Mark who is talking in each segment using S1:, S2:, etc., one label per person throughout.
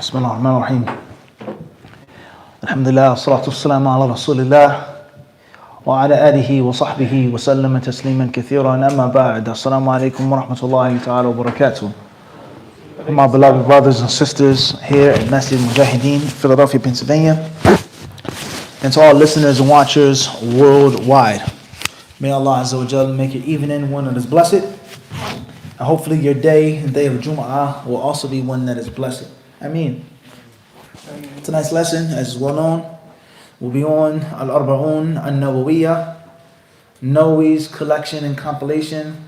S1: بسم الله الرحمن الرحيم الحمد لله والصلاة والسلام على رسول الله وعلى آله وصحبه وسلم تسليما كثيرا أما بعد السلام عليكم ورحمة الله تعالى وبركاته. My beloved brothers and sisters here at Masjid Mujahideen, Philadelphia, Pennsylvania, and to all listeners and watchers worldwide. May Allah Azza wa Jal make your evening one that is blessed, and hopefully your day, the day of Jum'ah, will also be one that is blessed. Ameen. Tonight's lesson, as is well known, will be on Al-Arba'un An-Nawawiyah, Nawawi's collection and compilation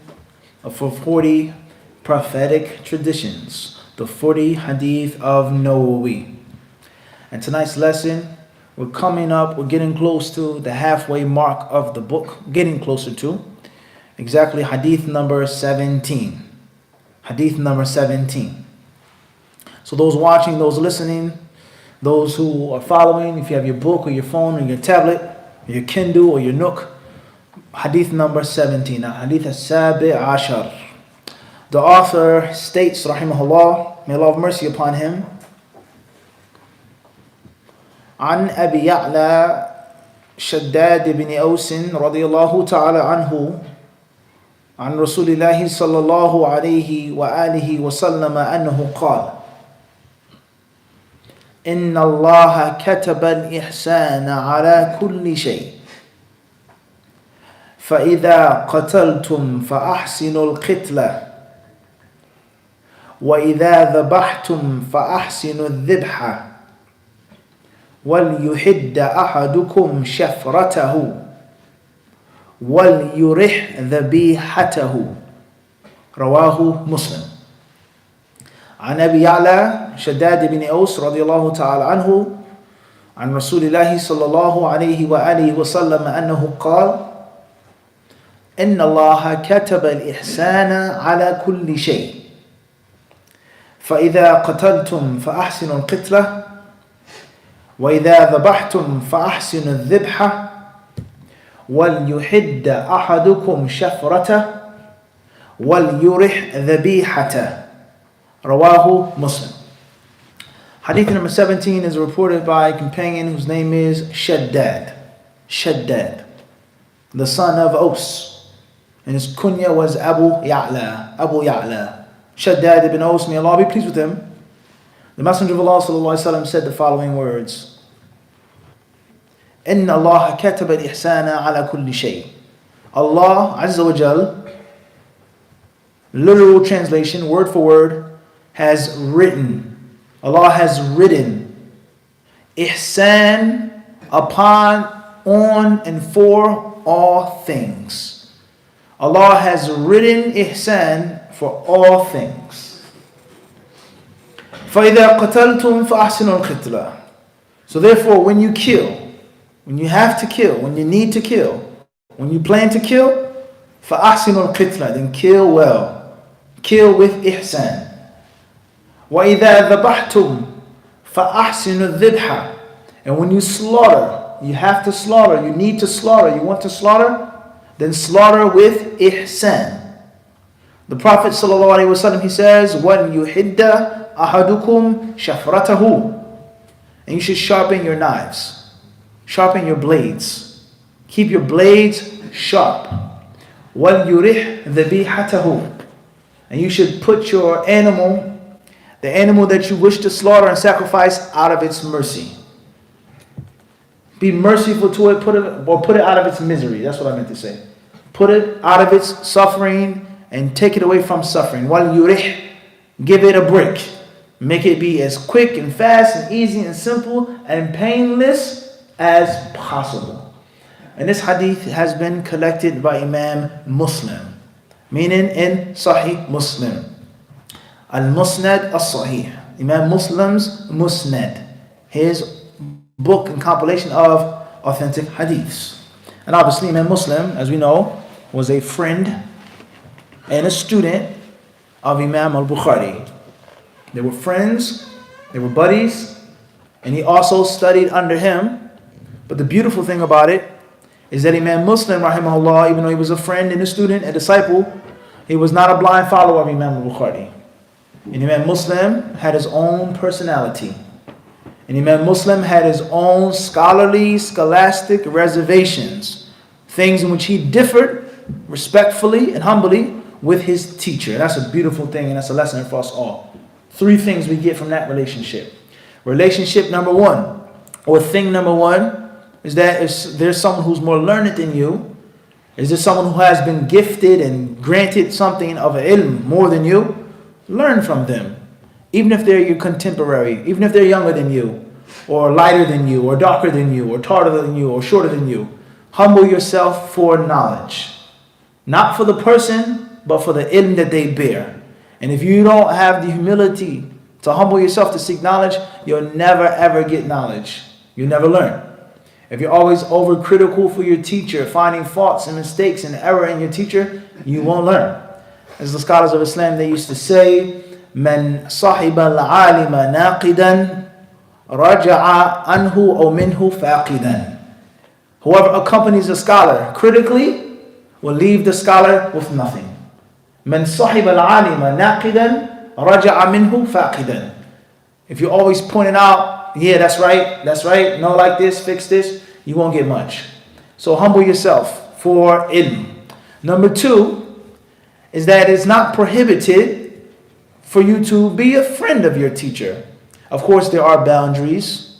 S1: of 40 prophetic traditions, the 40 Hadith of Nawawi. And tonight's lesson, we're getting close to the halfway mark of the book, getting closer to exactly Hadith number 17. Hadith number 17. So those watching, those listening, those who are following, if you have your book or your phone or your tablet, or your Kindle or your Nook, Hadith number 17, Hadith al-Sabi Ashar. The author states, rahimahullah, may Allah have mercy upon him, عن أبي يعلى شداد بن أوس رضي الله تعالى عنه عن رسول الله صلى الله عليه وآله وسلم أنه قال إن الله كتب الإحسان على كل شيء فإذا قتلتم فأحسنوا القتلة وإذا ذبحتم فأحسنوا الذبحة وليحد أحدكم شفرته وليرح ذبيحته رواه مسلم. عن أبي يعلى شداد بن أوس رضي الله تعالى عنه عن رسول الله صلى الله عليه وآله وسلم أنه قال إن الله كتب الإحسان على كل شيء فإذا قتلتم فأحسنوا القتلة وإذا ذبحتم فأحسنوا الذبحة وليحد أحدكم شفرته وليرح ذبيحته رواه مسلم. Hadith number 17 is reported by a companion whose name is Shaddad, the son of Aus, and his kunya was Abu Ya'la. Shaddad ibn Aus, may Allah be pleased with him. The Messenger of Allah sallallahu alaihi wasallam said the following words: إن الله كتب الإحسان على كل شيء. Allah Azza wa Jal, literal translation, word for word, has written. Allah has written ihsan upon, on, and for all things. Allah has written ihsan for all things. فَإِذَا قَتَلْتُمْ فَأَحْسِنُوا الْقِتْلَةَ. So therefore, when you kill, when you have to kill, when you need to kill, when you plan to kill, فَأَحْسِنُوا الْقِتْلَةَ, then kill well. Kill with ihsan. وَإِذَا ذَبَحْتُمْ فَأَحْسِنُوا الذِّبْحَ. And when you slaughter, you have to slaughter, you need to slaughter, you want to slaughter, then slaughter with ihsan. The Prophet ﷺ, he says, وَلْيُحِدَّ أَحَدُكُمْ شَفْرَتَهُ. And you should sharpen your knives, sharpen your blades, keep your blades sharp. وَلْيُرِحْ ذَبِيحَتَهُ. And you should put your animal, the animal that you wish to slaughter and sacrifice, out of its mercy. Be merciful to it, put it out of its misery. That's what I meant to say. Put it out of its suffering and take it away from suffering. While yurih, give it a break. Make it be as quick and fast and easy and simple and painless as possible. And this hadith has been collected by Imam Muslim, meaning in Sahih Muslim. Al-Musnad As-Sahih, Imam Muslim's Musnad, his book and compilation of authentic hadiths. And obviously Imam Muslim, as we know, was a friend and a student of Imam al-Bukhari. They were friends, they were buddies, and he also studied under him. But the beautiful thing about it is that Imam Muslim, rahimahullah, even though he was a friend and a student, a disciple, he was not a blind follower of Imam al-Bukhari. And Imam Muslim had his own personality. And Imam Muslim had his own scholastic reservations, things in which he differed respectfully and humbly with his teacher. That's a beautiful thing, and that's a lesson for us all. 3 things we get from that relationship. Relationship number 1, or thing number 1, is that if there's someone who's more learned than you, is there someone who has been gifted and granted something of ilm more than you, learn from them. Even if they're your contemporary, even if they're younger than you, or lighter than you, or darker than you, or taller than you, or shorter than you. Humble yourself for knowledge. Not for the person, but for the ilm that they bear. And if you don't have the humility to humble yourself to seek knowledge, you'll never ever get knowledge. You'll never learn. If you're always overcritical for your teacher, finding faults and mistakes and error in your teacher, you won't learn. As the scholars of Islam, they used to say, من صاحب العالم ناقدا رجع عنه أو منه فاقدا. Whoever accompanies a scholar critically will leave the scholar with nothing. من صاحب العالم ناقدا رجع منه فاقدا. If you're always pointing out, yeah, that's right, no, like this, fix this, you won't get much. So humble yourself for ilm. Number 2 is that it's not prohibited for you to be a friend of your teacher. Of course, there are boundaries.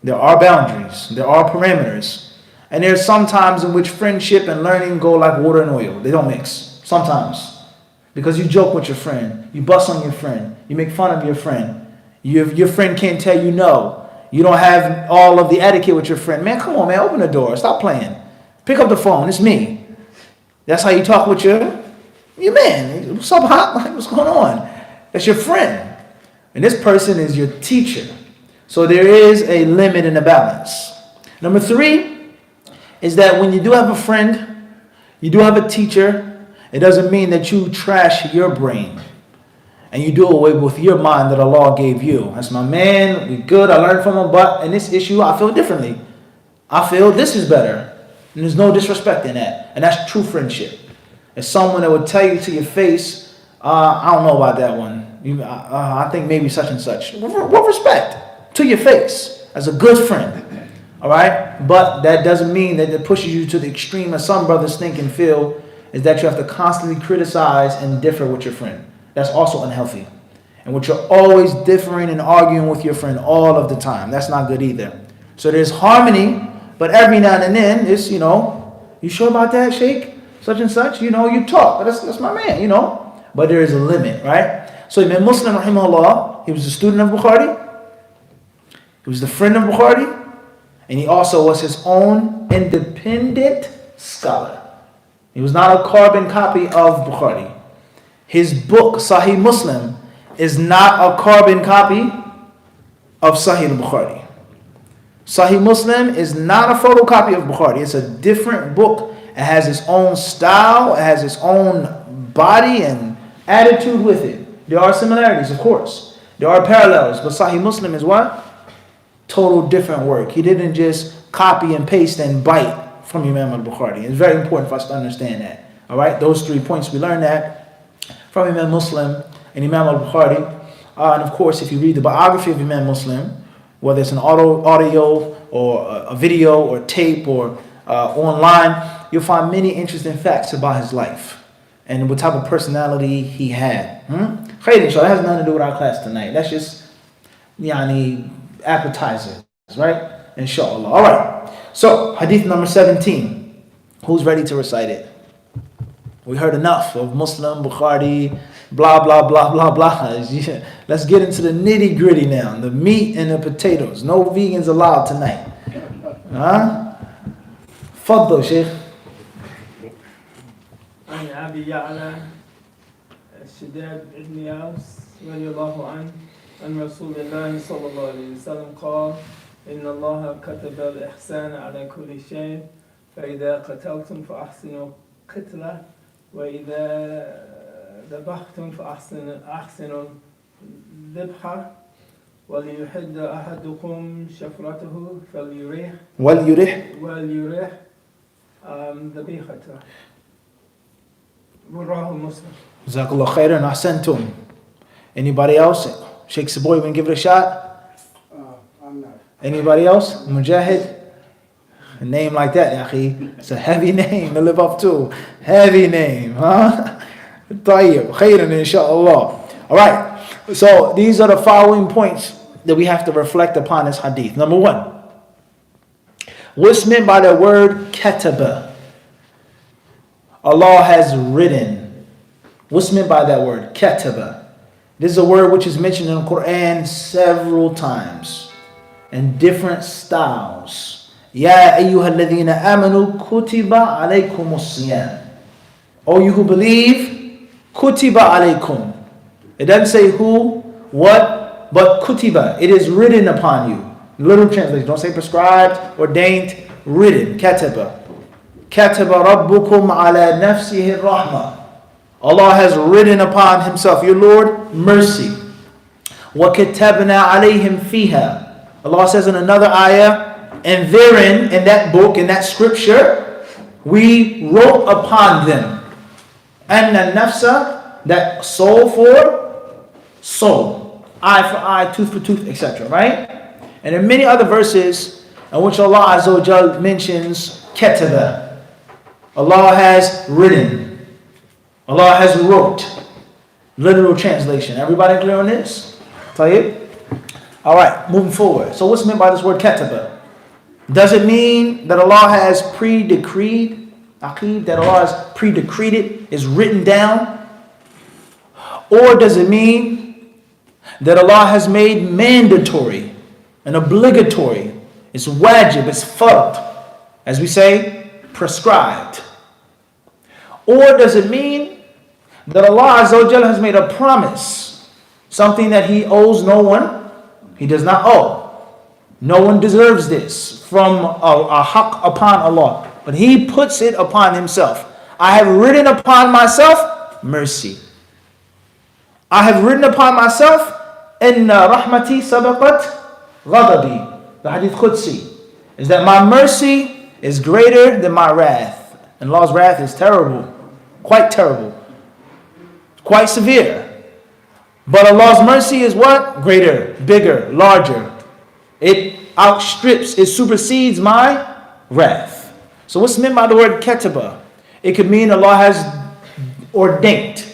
S1: There are parameters. And there's some times in which friendship and learning go like water and oil. They don't mix. Sometimes. Because you joke with your friend. You bust on your friend. You make fun of your friend. Your friend can't tell you no. You don't have all of the etiquette with your friend. Man, come on, man. Open the door. Stop playing. Pick up the phone. It's me. That's how you talk with your man. What's up, hot? What's going on? That's your friend. And this person is your teacher. So there is a limit and a balance. Number 3 is that when you do have a friend, you do have a teacher, it doesn't mean that you trash your brain and you do away with your mind that Allah gave you. That's my man, we good, I learned from him, but in this issue, I feel differently. I feel this is better. And there's no disrespect in that. And that's true friendship. It's someone that would tell you to your face, I don't know about that one. I think maybe such and such. With respect to your face as a good friend. All right? But that doesn't mean that it pushes you to the extreme as some brothers think and feel is that you have to constantly criticize and differ with your friend. That's also unhealthy. And what you're always differing and arguing with your friend all of the time. That's not good either. So there's harmony, but every now and then it's, you sure about that, Sheikh? Such and such, you talk. That's my man, But there is a limit, right? So Imam Muslim, rahimahullah, he was a student of Bukhari. He was the friend of Bukhari. And he also was his own independent scholar. He was not a carbon copy of Bukhari. His book, Sahih Muslim, is not a carbon copy of Sahih Bukhari. Sahih Muslim is not a photocopy of Bukhari. It's a different book. It has its own style. It has its own body and attitude with it. There are similarities, of course. There are parallels. But Sahih Muslim is what? Total different work. He didn't just copy and paste and bite from Imam al-Bukhari. It's very important for us to understand that. All right? Those 3 points, we learned that from Imam Muslim and Imam al-Bukhari. And of course, if you read the biography of Imam Muslim, whether it's an audio or a video or tape or online, you'll find many interesting facts about his life and what type of personality he had. Khayr, inshallah, that has nothing to do with our class tonight. That's just appetizers, right? Inshallah. All right. So, hadith number 17. Who's ready to recite it? We heard enough of Muslim, Bukhari, blah, blah, blah, blah, blah. Let's get into the nitty gritty now. The meat and the potatoes. No vegans allowed tonight. Fadl, Sheikh.
S2: عن أبي يعلى الشداد بن أوس رضي الله عنه عن رسول الله صلى الله عليه وسلم قال إن الله كتب الإحسان على كل شيء فإذا قتلتم فأحسنوا قتله وإذا ذبحتم فأحسنوا الذبحة وليحد أحدكم شفرته وليريح ذبيحته رواه مسلم.
S1: Jazakallah khairan ahsantum. Anybody else? Sheikh Saboy, you want to give it a shot?
S2: I'm not.
S1: Anybody else? Mujahid? A name like that, Akhi. It's a heavy name to live up to. Heavy name, huh? Tayyib. Khairan, inshallah. All right. So these are the following points that we have to reflect upon this hadith. Number one. What's meant by the word kataba? Allah has written. What's meant by that word? Kataba. This is a word which is mentioned in the Quran several times in different styles. Ya ayyuhalladhina amanu kutiba alaykumus siyam. O you who believe, kutiba alaykum. It doesn't say who, what, but kutiba. It is written upon you. Literal translation. Don't say prescribed, ordained, written. Kataba. Kataba rabbukum ala nafsihi rahmah. Allah has written upon himself, your Lord, mercy. وَكَتَبْنَا عَلَيْهِمْ فِيهَا. Allah says in another ayah, and therein, in that book, in that scripture, we wrote upon them. And the nafsa, that soul for soul. Eye for eye, tooth for tooth, etc. Right? And there are many other verses in which Allah Azza wa Jal mentions kataba. Allah has written. Allah has wrote. Literal translation. Everybody clear on this? Tayyib? Alright, moving forward. So what's meant by this word kataba? Does it mean that Allah has pre-decreed? Aqib, that Allah has pre-decreed it, is written down? Or does it mean that Allah has made mandatory and obligatory? It's wajib, it's fard. As we say, prescribed. Or does it mean that Allah Azza wa Jalla has made a promise, something that He owes no one, He does not owe. No one deserves this from a haqq upon Allah, but He puts it upon Himself. I have written upon myself mercy. I have written upon myself, inna rahmati sabaqat ghadabi. The Hadith Qudsi is that my mercy is greater than my wrath. And Allah's wrath is terrible, quite terrible. Quite severe. But Allah's mercy is what? Greater, bigger, larger. It outstrips, it supersedes my wrath. So what's meant by the word kataba? It could mean Allah has ordained.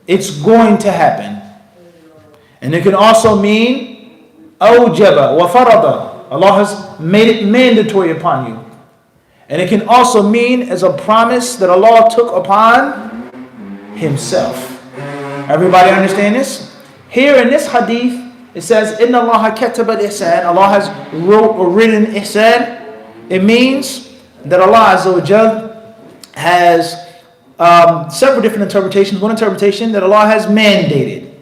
S1: It's going to happen. And it can also mean awjaba wa farada. Allah has made it mandatory upon you. And it can also mean as a promise that Allah took upon Himself. Everybody understand this? Here in this hadith, it says, Inna Allah kataba al-ihsan. Allah has wrote or written ihsan. It means that Allah Azza wa Jal has several different interpretations. One interpretation that Allah has mandated.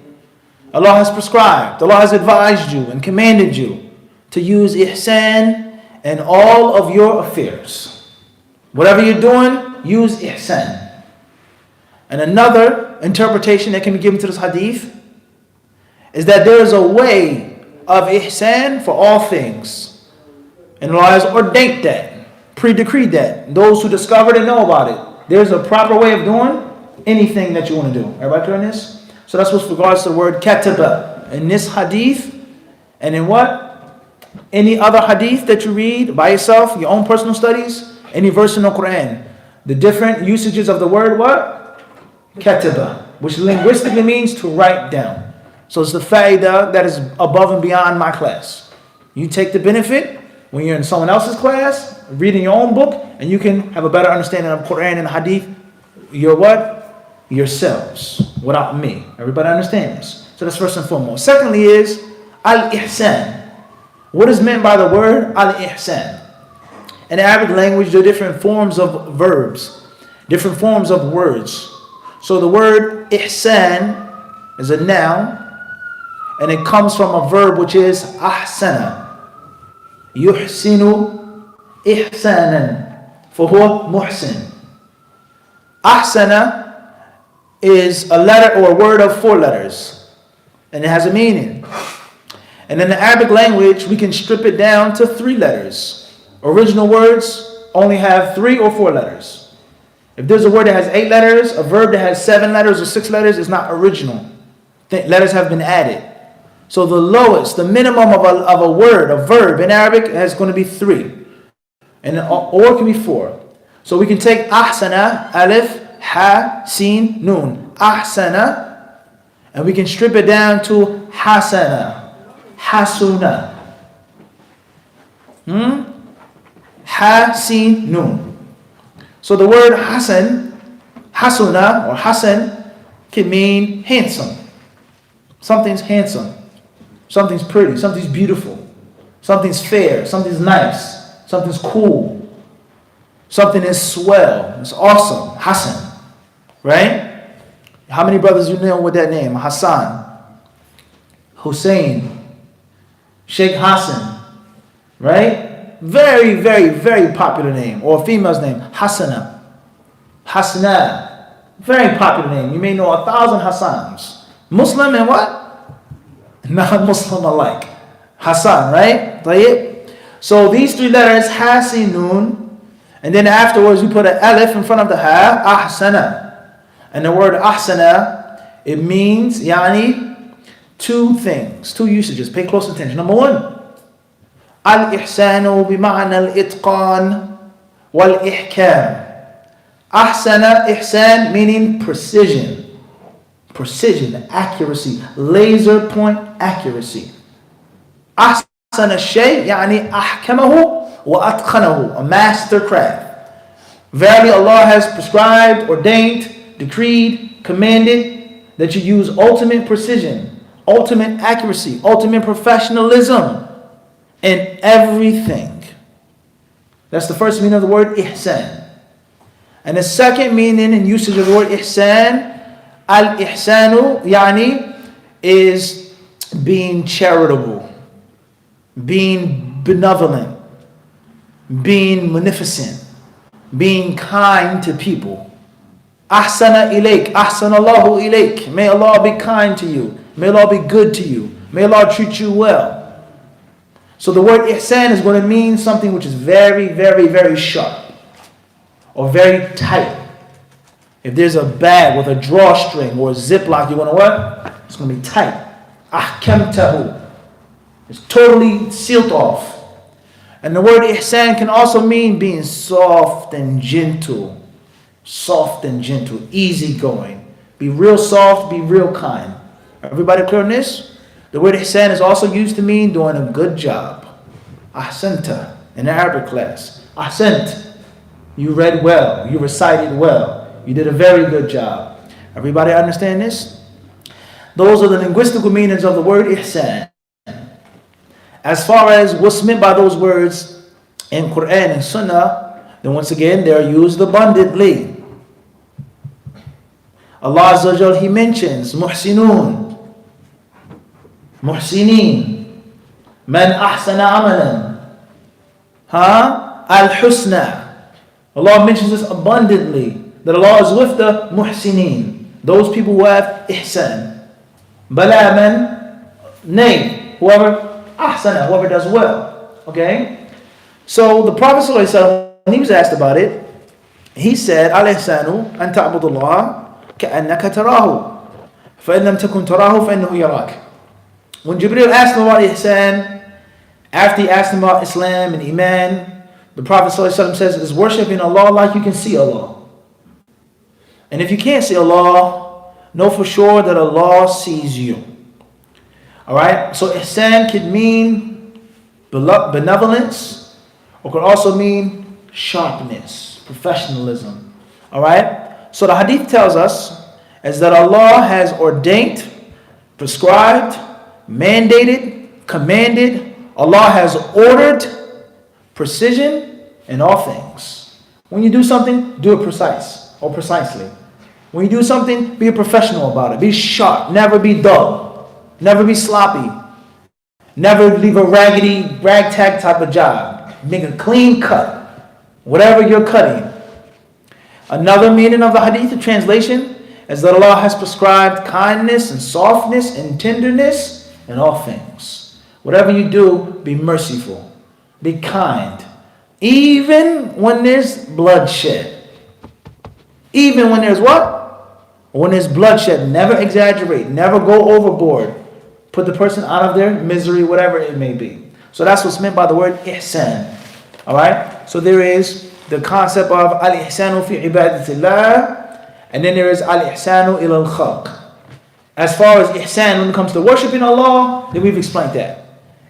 S1: Allah has prescribed. Allah has advised you and commanded you to use ihsan in all of your affairs. Whatever you're doing, use ihsan. And another interpretation that can be given to this hadith is that there is a way of ihsan for all things. And Allah has ordained that, pre-decreed that. Those who discover it and know about it. There's a proper way of doing anything that you want to do. Everybody clear on this? So that's with regards to the word kataba. In this hadith, and in what? Any other hadith that you read by yourself, your own personal studies, any verse in the Quran. The different usages of the word what? Kataba, which linguistically means to write down. So it's the faida that is above and beyond my class. You take the benefit when you're in someone else's class, reading your own book, and you can have a better understanding of Quran and Hadith. You're what? Yourselves, without me. Everybody understand this? So that's first and foremost. Secondly is al-ihsan. What is meant by the word al-ihsan? In the Arabic language, there are different forms of verbs, different forms of words. So the word ihsan is a noun, and it comes from a verb which is ahsana. Yuhsinu ihsanan. Fahuwa muhsin. Ahsana is a letter or a word of 4 letters, and it has a meaning. And in the Arabic language, we can strip it down to 3 letters. Original words only have 3 or 4 letters. If there's a word that has 8 letters, a verb that has 7 letters or 6 letters is not original. letters have been added. So the lowest, the minimum of a word, a verb in Arabic is going to be 3. And or it can be 4. So we can take ahsana, alif, ha, sin, nun. Ahsana. And we can strip it down to hasana, hasuna. Ha, sin, nun. So the word hasan, hasuna or hasan can mean handsome. Something's handsome. Something's pretty. Something's beautiful. Something's fair. Something's nice. Something's cool. Something is swell. It's awesome. Hassan. Right? How many brothers you know with that name? Hassan, Hussein, Sheikh Hassan. Right? Very, very, very popular name. Or a female's name. Hassana. Hasna. Very popular name. You may know 1,000 Hassans. Muslim and what? Non-Muslim alike. Hassan, right? طيب. So these 3 letters, ha, sin, nun, and then afterwards you put an alif in front of the ha, ahsana. And the word ahsana, it means, yani, 2 things, 2 usages. Pay close attention. Number 1, al-ihsanu bima'na al-itqan wal-ihkam. Ahsana, ihsan, meaning precision. Precision, accuracy, laser point accuracy. أحسن الشيء يعني أحكمه وأتقنه, a master craft. Verily Allah has prescribed, ordained, decreed, commanded that you use ultimate precision, ultimate accuracy, ultimate professionalism in everything. That's the first meaning of the word ihsan. And the second meaning and usage of the word ihsan, al-ihsanu, yani, is being charitable, being benevolent, being munificent, being kind to people. Ahsana ilayk, ahsanallahu ilayk. May Allah be kind to you. May Allah be good to you. May Allah treat you well. So the word ihsan is going to mean something which is very, very, very sharp or very tight. If there's a bag with a drawstring or a ziplock, you're going to what? It's going to be tight. Ahkamtahu. It's totally sealed off. And the word ihsan can also mean being soft and gentle. Soft and gentle. Easygoing. Be real soft, be real kind. Everybody clear on this? The word ihsan is also used to mean doing a good job. Ahsanta in the Arabic class. Ahsant. You read well. You recited well. You did a very good job. Everybody understand this? Those are the linguistical meanings of the word ihsan. As far as what's meant by those words in Quran and Sunnah, then once again they are used abundantly. Allah Azza wa Jal, He mentions muhsinun, muhsinin, man ahsana amalan, al-husna. Allah mentions this abundantly, that Allah is with the muhsinin, those people who have ihsan. Bala man, nay, whoever ahsana, whoever does well. Okay? So the Prophet ﷺ, when he was asked about it, he said, al-ihsanu an ta'budullaha ka'annaka tarahu, fa'in lam takun tarahu fa'innahu yarak. When Jibreel asked him about ihsan, after he asked him about Islam and Iman, the Prophet ﷺ says, is worshiping Allah like you can see Allah. And if you can't see Allah, know for sure that Allah sees you. Alright? So ihsan could mean benevolence, or could also mean sharpness, professionalism. Alright? So the hadith tells us is that Allah has ordained, prescribed, mandated, commanded, Allah has ordered precision in all things. When you do something, do it precise or precisely. When you do something, be a professional about it. Be sharp. Never be dull. Never be sloppy. Never leave a ragtag type of job. Make a clean cut. Whatever you're cutting. Another meaning of the hadith translation is that Allah has prescribed kindness and softness and tenderness in all things. Whatever you do, be merciful. Be kind. Even when there's bloodshed. Even when there's what? When there's bloodshed, never exaggerate, never go overboard. Put the person out of their misery, whatever it may be. So that's what's meant by the word ihsan. Alright? So there is the concept of al-ihsanu fi ibadatillah, and then there is al-ihsanu ila al-khalq. As far as ihsan, when it comes to worshiping Allah, then we've explained that.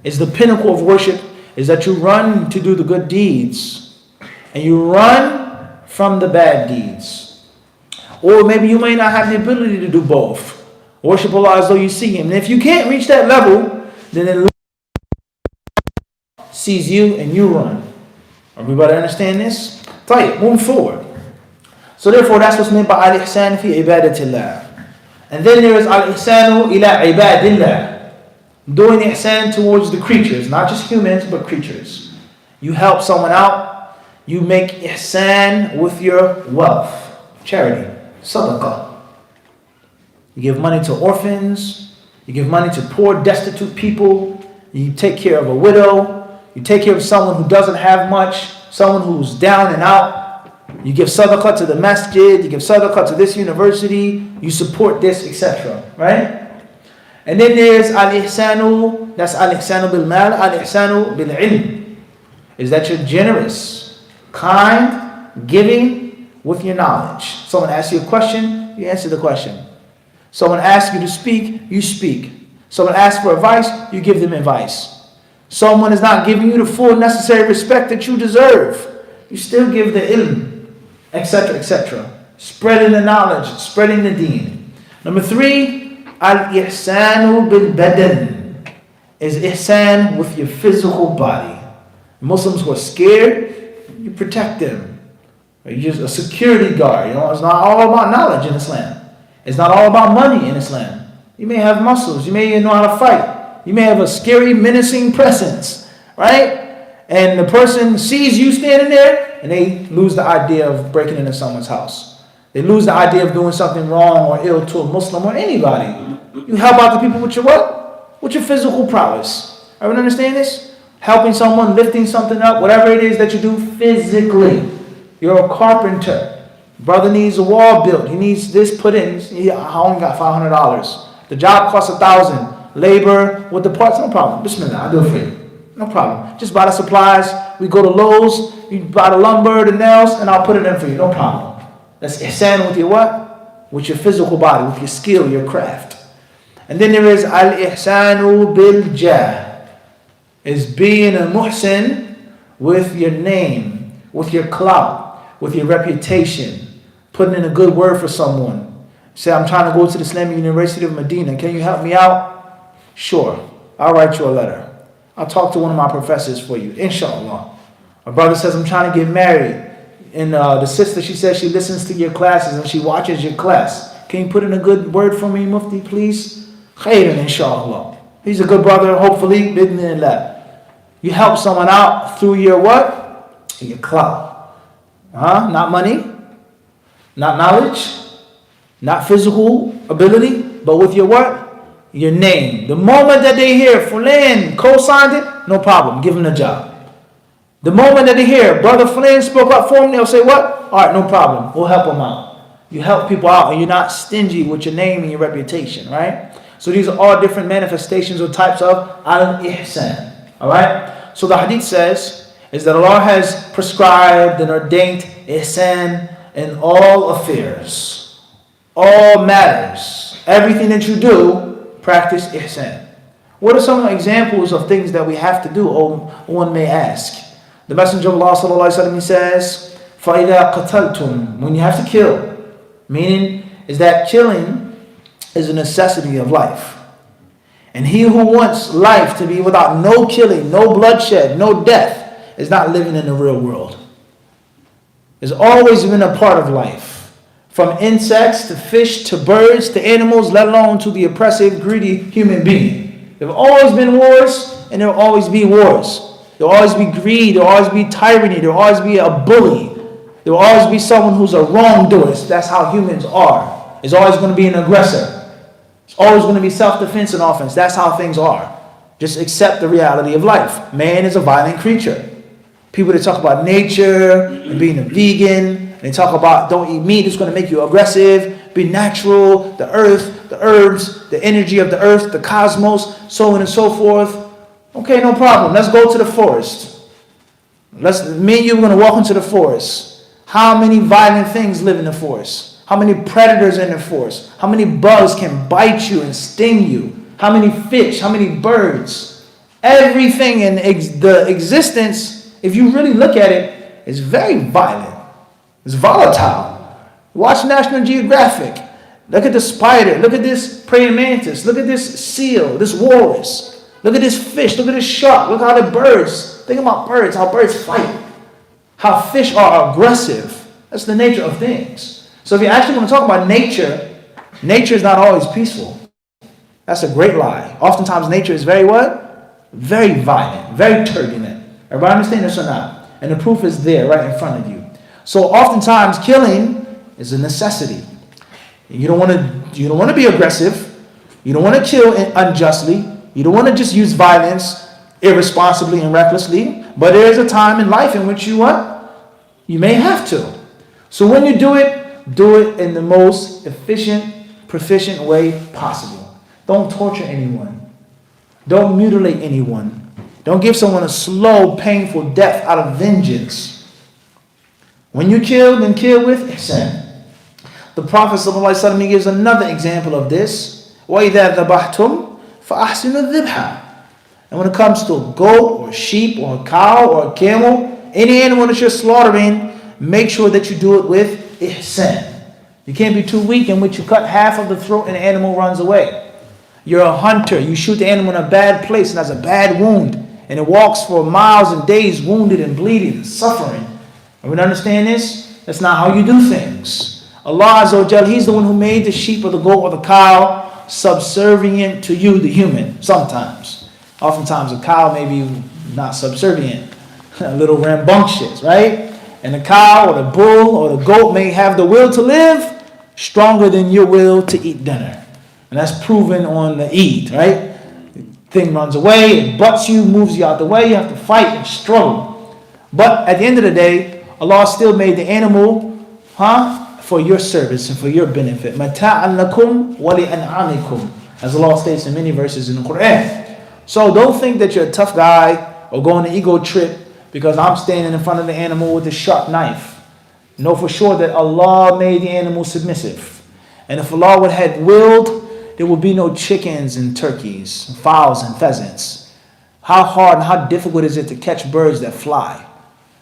S1: It's the pinnacle of worship, is that you run to do the good deeds, and you run from the bad deeds. Or maybe you may not have the ability to do both. Worship Allah as though you see Him. And if you can't reach that level, then Allah sees you and you run. Everybody understand this? Tayyib, moving forward. So therefore, that's what's meant by al-ihsan fi ibadatillah. And then there is al-ihsanu ila ibadillah. Doing ihsan towards the creatures, not just humans, but creatures. You help someone out. You make ihsan with your wealth. Charity. Sadaqah. You give money to orphans. You give money to poor, destitute people. You take care of a widow. You take care of someone who doesn't have much. Someone who's down and out. You give sadaqah to the masjid. You give sadaqah to this university. You support this, etc. Right? And then there's al-ihsanu. That's al-ihsanu bil-mal. Al-ihsanu bil-ilm. Is that you're generous, kind, giving with your knowledge. Someone asks you a question, you answer the question. Someone asks you to speak, you speak. Someone asks for advice, you give them advice. Someone is not giving you the full necessary respect that you deserve, you still give the ilm, etc., etc. Spreading the knowledge, spreading the deen. Number 3, al-ihsanu bil-badan, is ihsan with your physical body. Muslims who are scared, you protect them. You're just a security guard. You know, it's not all about knowledge in Islam. It's not all about money in Islam. You may have muscles. You may know how to fight. You may have a scary, menacing presence, right? And the person sees you standing there, and they lose the idea of breaking into someone's house. They lose the idea of doing something wrong or ill to a Muslim or anybody. You help out the people with your what? With your physical prowess. Everyone understand this? Helping someone, lifting something up, whatever it is that you do physically. You're a carpenter. Brother needs a wall built. He needs this put in. I only got $500. The job costs $1,000. Labor with the parts, no problem. Bismillah, I'll do it for you. No problem. Just buy the supplies. We go to Lowe's. You buy the lumber, the nails, and I'll put it in for you. No problem. That's ihsan with your what? With your physical body, with your skill, your craft. And then there is al-ihsanu bil-jah. Is being a muhsin with your name, with your clout, with your reputation, putting in a good word for someone. Say, I'm trying to go to the Islamic University of Medina. Can you help me out? Sure. I'll write you a letter. I'll talk to one of my professors for you, inshallah. My brother says, I'm trying to get married. And the sister, she says she listens to your classes and she watches your class. Can you put in a good word for me, Mufti, please? Khairan, inshallah. He's a good brother, hopefully, bidnillah. You help someone out through your what? Your clout. Not money, not knowledge, not physical ability, but with your what? Your name. The moment that they hear Fulan co-signed it, no problem, give them the job. The moment that they hear Brother Fulan spoke up for them, they'll say what? Alright, no problem, we'll help them out. You help people out and you're not stingy with your name and your reputation, right? So these are all different manifestations or types of al-ihsan. Alright? So the hadith says is that Allah has prescribed and ordained ihsan in all affairs, all matters. Everything that you do, practice ihsan. What are some examples of things that we have to do? One may ask. The Messenger of Allah sallallahu alaihi wasallam says, فَإِذَا قَتَلْتُمْ, when you have to kill, meaning is that killing is a necessity of life. And he who wants life to be without no killing, no bloodshed, no death, is not living in the real world. It's always been a part of life. From insects to fish to birds to animals, let alone to the oppressive, greedy human being. There have always been wars and there will always be wars. There will always be greed, there will always be tyranny, there will always be a bully. There will always be someone who's a wrongdoer. That's how humans are. There's always going to be an aggressor. It's always going to be self-defense and offense. That's how things are. Just accept the reality of life. Man is a violent creature. People that talk about nature and being a vegan, and they talk about don't eat meat, it's going to make you aggressive. be natural, the earth, the herbs, the energy of the earth, the cosmos, so on and so forth. Okay, no problem. Let's go to the forest. Me and you are going to walk into the forest. How many violent things live in the forest? How many predators in the forest? How many bugs can bite you and sting you? How many fish? How many birds? Everything in the existence, if you really look at it, is very violent. It's volatile. Watch National Geographic. Look at the spider. Look at this praying mantis. Look at this seal, this walrus. Look at this fish. Look at this shark. Look how the birds. Think about birds, how birds fight. How fish are aggressive. That's the nature of things. So if you actually want to talk about nature, nature is not always peaceful. That's a great lie. Oftentimes nature is very what? Very violent, very turbulent. Everybody understand this or not? And the proof is there right in front of you. So oftentimes killing is a necessity. You don't want to be aggressive. You don't want to kill unjustly. You don't want to just use violence irresponsibly and recklessly. But there is a time in life in which you what? You may have to. So when you do it in the most efficient, proficient way possible. Don't torture anyone. Don't mutilate anyone. Don't give someone a slow, painful death out of vengeance. When you kill, then kill with ihsan. The Prophet ﷺ, he gives another example of this. وَإِذَا ذَبَحْتُمْ فَأَحْسِنُوا الذِّبْحَ. And when it comes to a goat or a sheep or a cow or a camel, any animal that you're slaughtering, make sure that you do it with ihsan. You can't be too weak in which you cut half of the throat and the animal runs away. You're a hunter. You shoot the animal in a bad place and has a bad wound. And it walks for miles and days wounded and bleeding and suffering. And we understand this? That's not how you do things. Allah Azza wa Jal, He's the one who made the sheep or the goat or the cow subservient to you, the human, sometimes. Oftentimes a cow may be not subservient, a little rambunctious, right? And the cow or the bull or the goat may have the will to live stronger than your will to eat dinner. And that's proven on the Eid, right? The thing runs away, it butts you, moves you out the way, you have to fight and struggle. But at the end of the day, Allah still made the animal, for your service and for your benefit. مَتَاعًا لَكُمْ وَلِأَنْعَامِكُمْ, as Allah states in many verses in the Quran. So don't think that you're a tough guy or go on an ego trip because I'm standing in front of the animal with a sharp knife. Know for sure that Allah made the animal submissive. And if Allah would have willed, there would be no chickens and turkeys, fowls and pheasants. How hard and how difficult is it to catch birds that fly?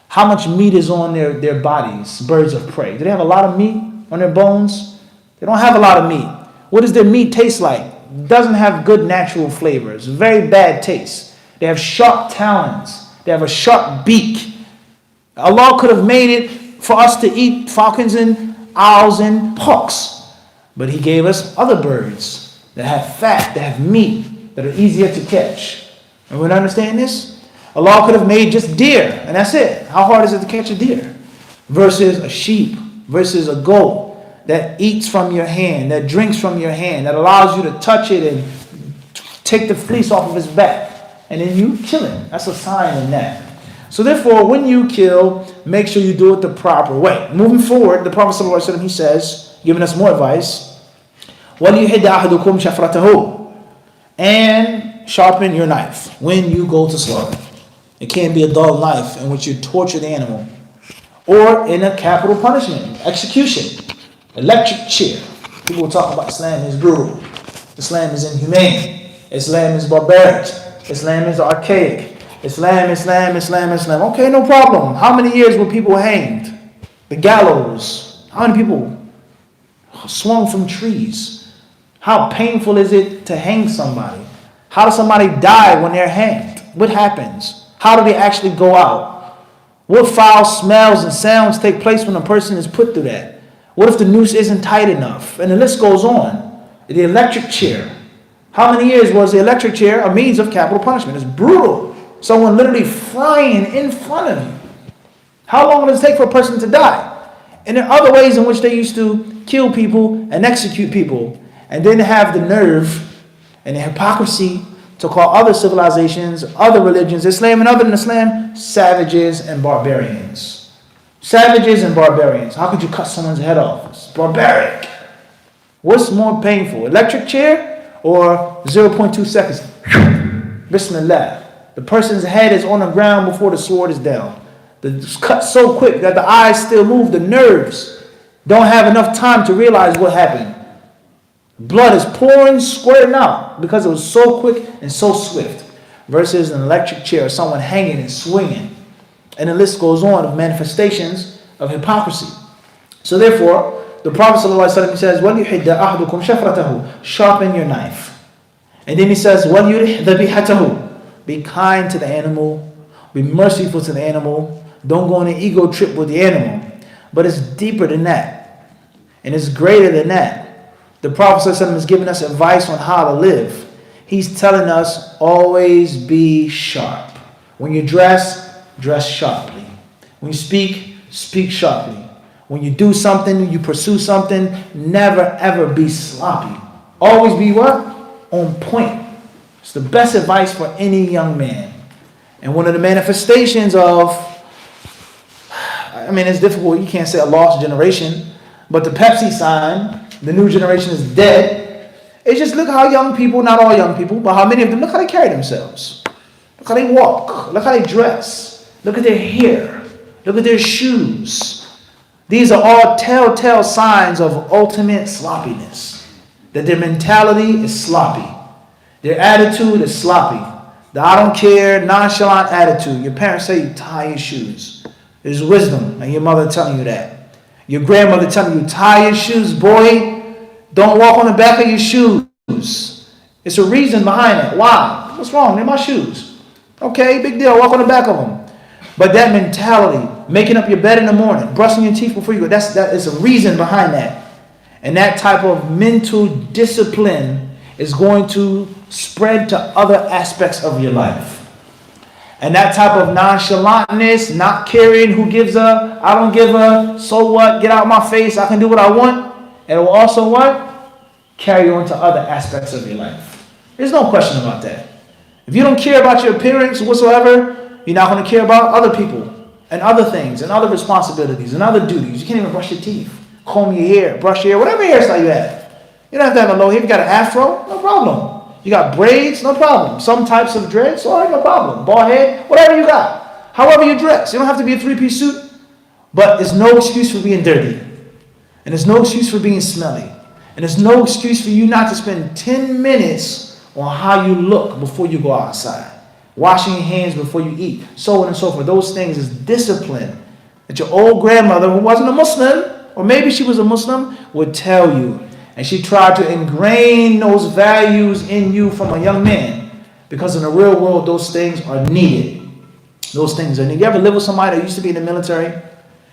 S1: How much meat is on their bodies, birds of prey? Do they have a lot of meat on their bones? They don't have a lot of meat. What does their meat taste like? It doesn't have good natural flavors. Very bad taste. They have sharp talons. They have a sharp beak. Allah could have made it for us to eat falcons and owls and hawks. But He gave us other birds that have fat, that have meat, that are easier to catch. And we understand this? Allah could have made just deer, and that's it. How hard is it to catch a deer? Versus a sheep, versus a goat that eats from your hand, that drinks from your hand, that allows you to touch it and take the fleece off of its back. And then you kill him. That's a sign in that. So therefore, when you kill, make sure you do it the proper way. Moving forward, the Prophet ﷺ, he says, giving us more advice, وَلْيُحِدَّ أَحَدُكُمْ شَفْرَتَهُ, and sharpen your knife when you go to slaughter. It can't be a dull knife in which you torture the animal. Or in a capital punishment, execution, electric chair. People will talk about Islam is brutal. Islam is inhumane. Islam is barbaric. Islam is archaic. Islam. Okay, no problem. How many years were people hanged? The gallows. How many people swung from trees? How painful is it to hang somebody? How does somebody die when they're hanged? What happens? How do they actually go out? What foul smells and sounds take place when a person is put through that? What if the noose isn't tight enough? And the list goes on. The electric chair. How many years was the electric chair a means of capital punishment? It's brutal. Someone literally frying in front of you. How long does it take for a person to die? And there are other ways in which they used to kill people and execute people, and then have the nerve and the hypocrisy to call other civilizations, other religions, Islam and other than Islam, savages and barbarians. Savages and barbarians. How could you cut someone's head off? It's barbaric. What's more painful, electric chair or 0.2 seconds? Bismillah. The person's head is on the ground before the sword is down. It's cut so quick that the eyes still move. The nerves don't have enough time to realize what happened. Blood is pouring, squirting out because it was so quick and so swift. Versus an electric chair, someone hanging and swinging. And the list goes on of manifestations of hypocrisy. So therefore, the Prophet ﷺ says, وَلْيُحِدَّ أَحْدُكُمْ شَفْرَتَهُ, sharpen your knife. And then he says, وَلْيُرِحْ ذَبِيحَتَهُ, be kind to the animal, be merciful to the animal. Don't go on an ego trip with the animal. But it's deeper than that. And it's greater than that. The Prophet ﷺ is giving us advice on how to live. He's telling us, always be sharp. When you dress, dress sharply. When you speak, speak sharply. When you do something, you pursue something, never ever be sloppy. Always be what? On point. It's the best advice for any young man. And one of the manifestations of, it's difficult, you can't say a lost generation, but the Pepsi sign, the new generation is dead. It's just look how young people, not all young people, but how many of them, look how they carry themselves. Look how they walk. Look how they dress. Look at their hair. Look at their shoes. These are all telltale signs of ultimate sloppiness. That their mentality is sloppy. Their attitude is sloppy. The I don't care, nonchalant attitude. Your parents say you tie your shoes. There's wisdom, and your mother telling you that. Your grandmother telling you, tie your shoes, boy. Don't walk on the back of your shoes. It's a reason behind it. Why? What's wrong? They're my shoes. Okay, big deal. Walk on the back of them. But that mentality, making up your bed in the morning, brushing your teeth before you go, that is a reason behind that. And that type of mental discipline is going to spread to other aspects of your life. And that type of nonchalantness, not caring who gives a, I don't give a, so what, get out of my face, I can do what I want. And it will also what? Carry on to other aspects of your life. There's no question about that. If you don't care about your appearance whatsoever, you're not going to care about other people and other things and other responsibilities and other duties. You can't even brush your teeth, comb your hair, brush your hair, whatever hairstyle you have. You don't have to have a low hair. If you got an afro, no problem. You got braids, no problem. Some types of dreads, all right, no problem. Bald head, whatever you got. However you dress. You don't have to be a three-piece suit. But there's no excuse for being dirty. And there's no excuse for being smelly. And there's no excuse for you not to spend 10 minutes on how you look before you go outside. Washing your hands before you eat. So on and so forth. Those things is discipline that your old grandmother, who wasn't a Muslim, or maybe she was a Muslim, would tell you. And she tried to ingrain those values in you from a young man. Because in the real world, those things are needed. Those things are needed. You ever live with somebody that used to be in the military?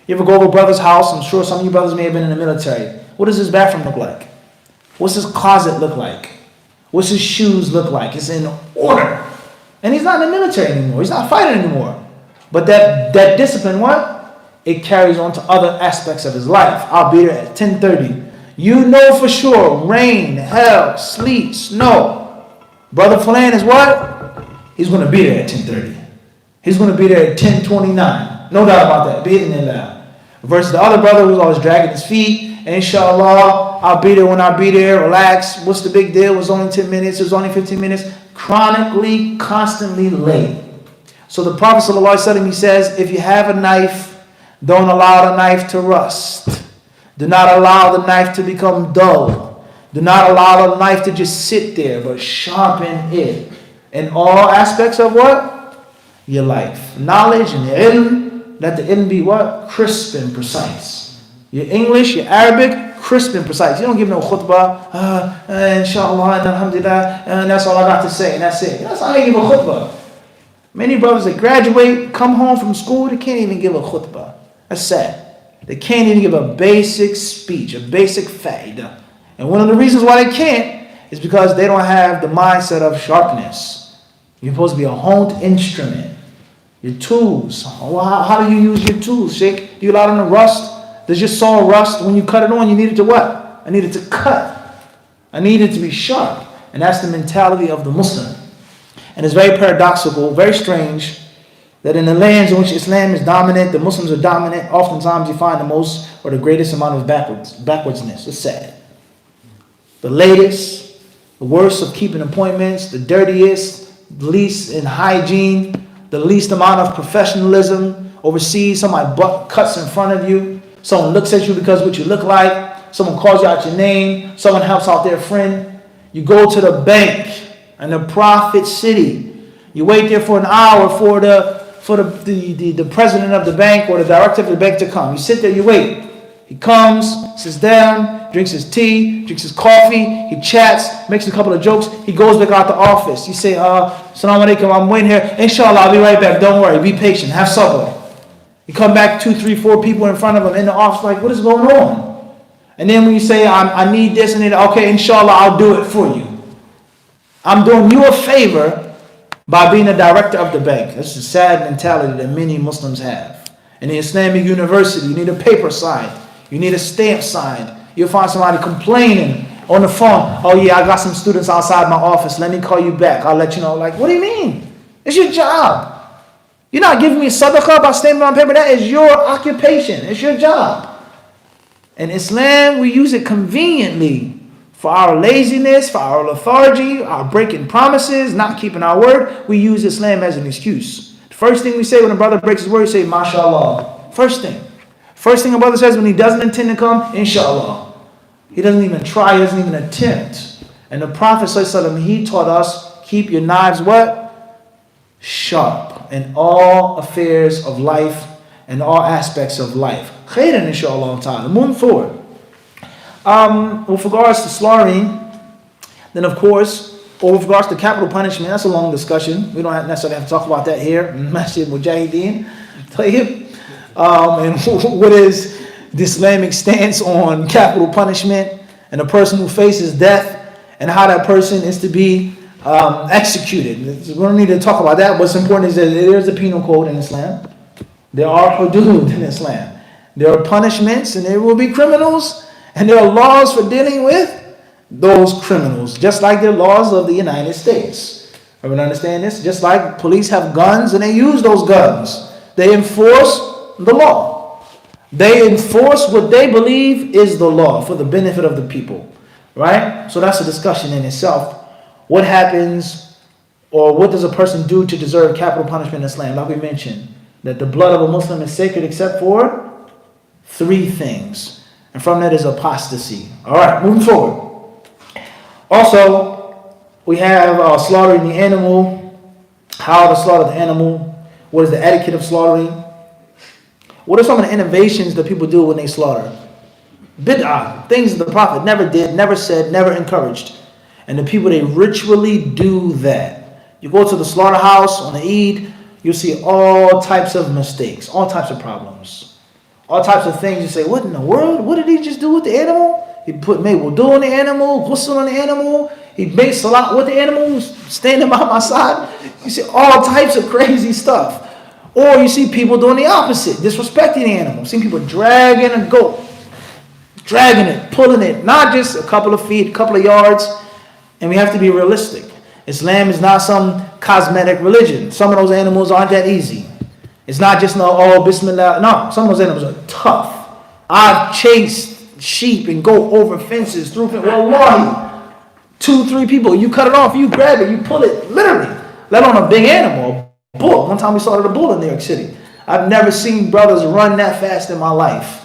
S1: You ever go over a brother's house? I'm sure some of you brothers may have been in the military. What does his bathroom look like? What's his closet look like? What's his shoes look like? It's in order. And he's not in the military anymore. He's not fighting anymore. But that discipline, what? It carries on to other aspects of his life. I'll be there at 10:30. You know for sure, rain, hail, sleet, snow. Brother Falan is what? He's going to be there at 10:30. He's going to be there at 10:29. No doubt about that. Be it in there. Versus the other brother who's always dragging his feet. Inshallah, I'll be there when I be there. Relax. What's the big deal? It was only 10 minutes. It was only 15 minutes. Chronically, constantly late. So the Prophet ﷺ, he says, if you have a knife, don't allow the knife to rust. Do not allow the knife to become dull. Do not allow the knife to just sit there, but sharpen it. In all aspects of what? Your life. Knowledge and ilm. Let the ilm be what? Crisp and precise. Your English, your Arabic, crisp and precise. You don't give no khutbah, inshallah, and alhamdulillah, and that's all I got to say, and that's it. That's how they give a khutbah. Many brothers that graduate, come home from school, they can't even give a khutbah. That's sad. They can't even give a basic speech, a basic fa'idah. And one of the reasons why they can't is because they don't have the mindset of sharpness. You're supposed to be a honed instrument. Your tools. How do you use your tools, Sheikh? Do you allow them to rust? Does your saw rust? When you cut it on, you need it to what? I need it to cut. I need it to be sharp. And that's the mentality of the Muslim. And it's very paradoxical, very strange, that in the lands in which Islam is dominant, the Muslims are dominant, oftentimes you find the most or the greatest amount of backwardsness. It's sad. the latest, the worst of keeping appointments, the dirtiest, least in hygiene, the least amount of professionalism. Overseas, somebody butt cuts in front of you. Someone looks at you because of what you look like. Someone calls you out your name. Someone helps out their friend. You go to the bank in the Prophet city. You wait there for an hour for the president of the bank or the director of the bank to come. You sit there, you wait. He comes, sits down, drinks his tea, drinks his coffee, he chats, makes a couple of jokes, he goes back out the office. You say, Assalamu alaikum, I'm waiting here. Inshallah, I'll be right back. Don't worry, be patient, have supper. You come back, 2, 3, 4 people in front of him in the office, like, what is going on? And then when you say, I need this and that, okay, inshallah, I'll do it for you. I'm doing you a favor by being a director of the bank. That's a sad mentality that many Muslims have. In the Islamic university, you need a paper signed. You need a stamp signed. You'll find somebody complaining on the phone. Oh yeah, I got some students outside my office. Let me call you back. I'll let you know. Like, what do you mean? It's your job. You're not giving me sadaqah by stamping on paper. That is your occupation. It's your job. In Islam, we use it conveniently for our laziness, for our lethargy, our breaking promises, not keeping our word. We use Islam as an excuse. The first thing we say when a brother breaks his word, we say, MashaAllah. First thing a brother says when he doesn't intend to come, Inshallah. He doesn't even try, he doesn't even attempt. And the Prophet ﷺ, he taught us, keep your knives what? Sharp in all affairs of life and all aspects of life. Khairan inshallah ta'ala. Moving forward. With regards to slaughtering, then of course, or with regards to capital punishment, that's a long discussion. We don't necessarily have to talk about that here. Masjid Mujahideen. And what is the Islamic stance on capital punishment and a person who faces death and how that person is to be executed. We don't need to talk about that. What's important is that there is a penal code in Islam. There are hudud in Islam. There are punishments and there will be criminals, and there are laws for dealing with those criminals, just like there are laws of the United States. Everyone understand this? Just like police have guns and they use those guns. They enforce the law. They enforce what they believe is the law for the benefit of the people. Right? So that's a discussion in itself. What happens, or what does a person do to deserve capital punishment in Islam? Like we mentioned, that the blood of a Muslim is sacred except for 3 things. And from that is apostasy. Alright, moving forward. Also, we have slaughtering the animal. How to slaughter the animal. What is the etiquette of slaughtering? What are some of the innovations that people do when they slaughter? Bid'ah, things that the Prophet never did, never said, never encouraged. And the people, they ritually do that. You go to the slaughterhouse on the Eid, you'll see all types of mistakes, all types of problems, all types of things. You say, what in the world? What did he just do with the animal? He made wudu on the animal, ghusl on the animal. He made salat with the animal, standing by my side. You see all types of crazy stuff. Or you see people doing the opposite, disrespecting the animal. See people dragging a goat, dragging it, pulling it, not just a couple of feet, a couple of yards. And we have to be realistic. Islam is not some cosmetic religion. Some of those animals aren't that easy. It's not just bismillah. No, some of those animals are tough. I've chased sheep and goat over fences, through fences. Wallahi, 2, 3 people, you cut it off, you grab it, you pull it, literally. Let alone a big animal. Bull. One time we slaughtered a bull in New York City. I've never seen brothers run that fast in my life.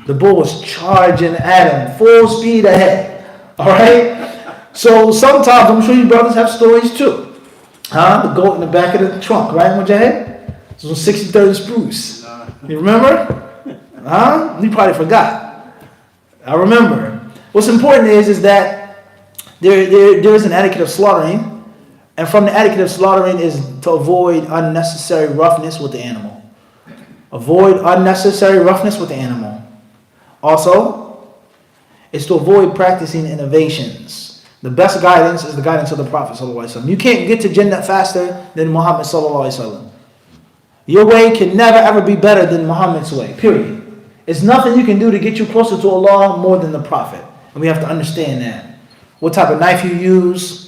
S1: The bull was charging at him, full speed ahead. All right? So sometimes, I'm sure you brothers have stories too. The goat in the back of the trunk, right, Mujahid? It was on 63rd and Spruce. You remember? You probably forgot. I remember. What's important is that there is an etiquette of slaughtering. And from the etiquette of slaughtering is to avoid unnecessary roughness with the animal. Avoid unnecessary roughness with the animal. Also, is to avoid practicing innovations. The best guidance is the guidance of the Prophet ﷺ. You can't get to Jannah faster than Muhammad ﷺ. Your way can never ever be better than Muhammad's way, period. It's nothing you can do to get you closer to Allah more than the Prophet. And we have to understand that. What type of knife you use.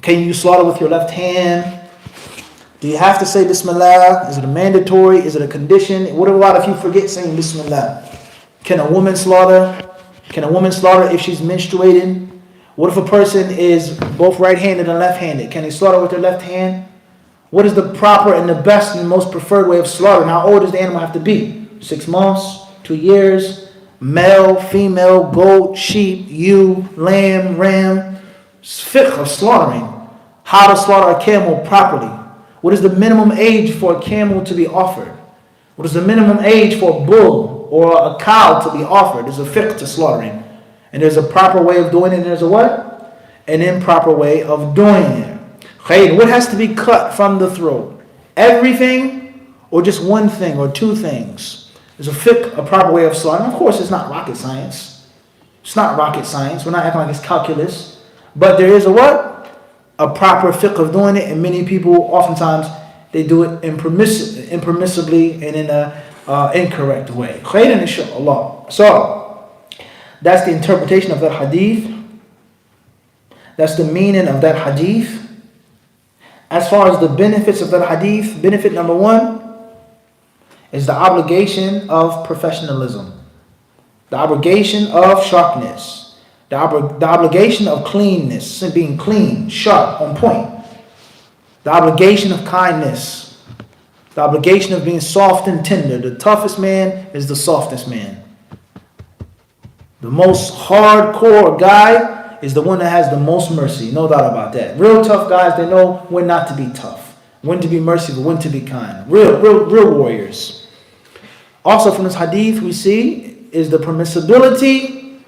S1: Can you slaughter with your left hand? Do you have to say Bismillah? Is it a mandatory? Is it a condition? What if a lot of you forget saying Bismillah? Can a woman slaughter? Can a woman slaughter if she's menstruating? What if a person is both right-handed and left-handed? Can they slaughter with their left hand? What is the proper and the best and most preferred way of slaughtering? How old does the animal have to be? 6 months, 2 years, male, female, goat, sheep, ewe, lamb, ram. Fiqh of slaughtering. How to slaughter a camel properly. What is the minimum age for a camel to be offered? What is the minimum age for a bull or a cow to be offered? There's a fiqh to slaughtering. And there's a proper way of doing it, and there's a what? An improper way of doing it. Khayr, what has to be cut from the throat? Everything or just one thing or two things? There's a fiqh, a proper way of slaughtering. Of course, it's not rocket science. It's not rocket science. We're not acting like it's calculus. But there is a what? A proper fiqh of doing it, and many people, oftentimes, they do it impermissibly and in an incorrect way. Khayr, inshallah. So, that's the interpretation of that hadith. That's the meaning of that hadith. As far as the benefits of that hadith, benefit number 1 is the obligation of professionalism, the obligation of sharpness, the obligation of cleanness, being clean, sharp, on point, the obligation of kindness, the obligation of being soft and tender. The toughest man is the softest man. The most hardcore guy is the one that has the most mercy, no doubt about that. Real tough guys, they know when not to be tough, when to be merciful, when to be kind. Real warriors. Also from this hadith we see is the permissibility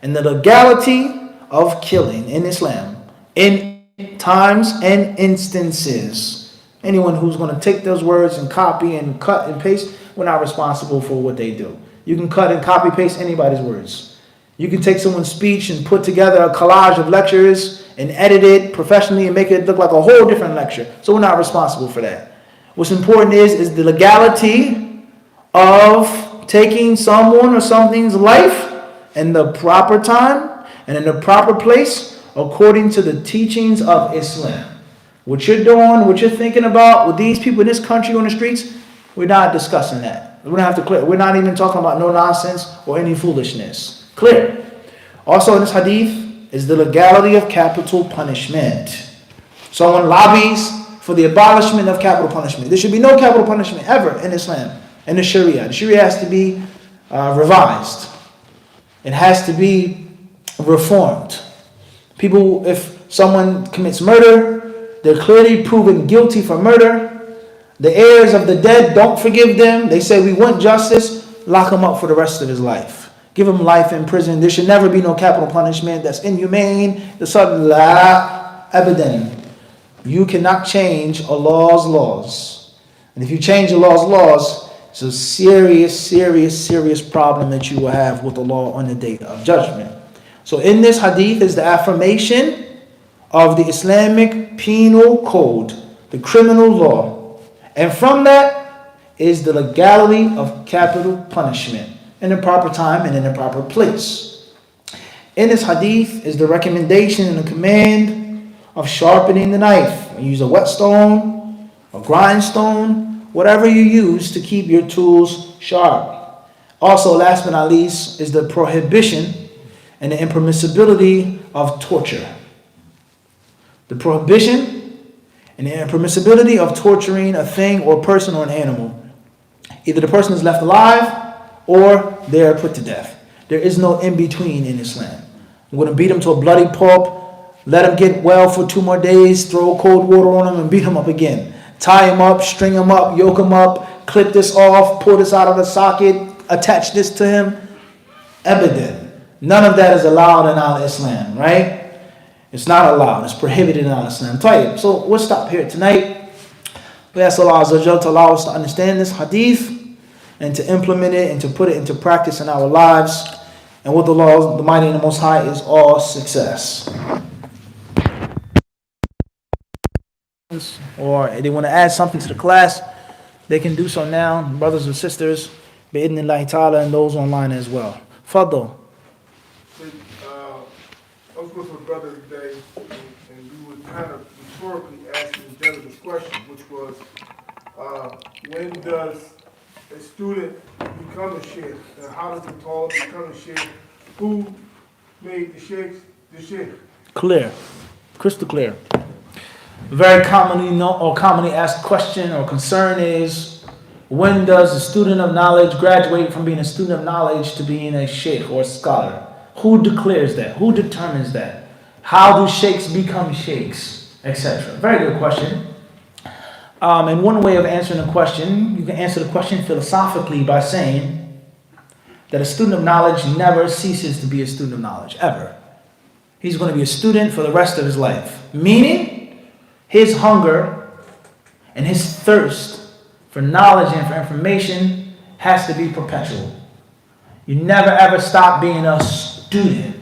S1: and the legality of killing in Islam in times and instances. Anyone who's going to take those words and copy and cut and paste, we're not responsible for what they do. You can cut and copy paste anybody's words. You can take someone's speech and put together a collage of lectures and edit it professionally and make it look like a whole different lecture. So we're not responsible for that. What's important is the legality of taking someone or something's life in the proper time and in the proper place according to the teachings of Islam. What you're doing, what you're thinking about with these people in this country on the streets, we're not discussing that. We don't have to clear. We're not even talking about no nonsense or any foolishness. Clear. Also in this hadith is the legality of capital punishment. Someone lobbies for the abolishment of capital punishment. There should be no capital punishment ever in Islam, in the Sharia. The Sharia has to be revised. It has to be reformed. People, if someone commits murder, they're clearly proven guilty for murder. The heirs of the dead don't forgive them. They say we want justice. Lock him up for the rest of his life. Give him life in prison. There should never be no capital punishment. That's inhumane. The sudden la abadan. You cannot change Allah's laws. And if you change Allah's laws, it's a serious problem that you will have with Allah on the day of judgment. So in this hadith is the affirmation of the Islamic penal code, the criminal law. And from that is the legality of capital punishment in the proper time and in the proper place. In this hadith is the recommendation and the command of sharpening the knife. You use a whetstone, a grindstone, whatever you use to keep your tools sharp. Also, last but not least, is the prohibition and the impermissibility of torture. The prohibition and the impermissibility of torturing a thing or person or an animal. Either the person is left alive or they are put to death. There is no in-between in Islam. I'm going to beat them to a bloody pulp, let them get well for 2 more days, throw cold water on them and beat them up again. Tie them up, string them up, yoke them up, clip this off, pull this out of the socket, attach this to him. Abadan. None of that is allowed in our Islam, right? It's not allowed. It's prohibited in our Islam. So we'll stop here tonight. We ask Allah Azza wa Jalla to allow us to understand this hadith and to implement it and to put it into practice in our lives. And with Allah, the Mighty and the Most High, is all success. Or they want to add something to the class, they can do so now. Brothers and sisters, bi'idhnillahi ta'ala, and those online as well. Fadl.
S3: I was with a brother today, and we were kind of rhetorically asking each other this question, which was, when does a student become a sheikh? And how does a talib become a sheikh? Who made the sheikhs The sheikh.
S1: Clear. Crystal clear. Very commonly known or commonly asked question or concern is, when does a student of knowledge graduate from being a student of knowledge to being a sheikh or scholar? Who declares that? Who determines that? How do sheikhs become sheikhs, etc.? Very good question. And one way of answering the question, you can answer the question philosophically by saying that a student of knowledge never ceases to be a student of knowledge, ever. He's going to be a student for the rest of his life. Meaning, his hunger and his thirst for knowledge and for information has to be perpetual. You never ever stop being a student.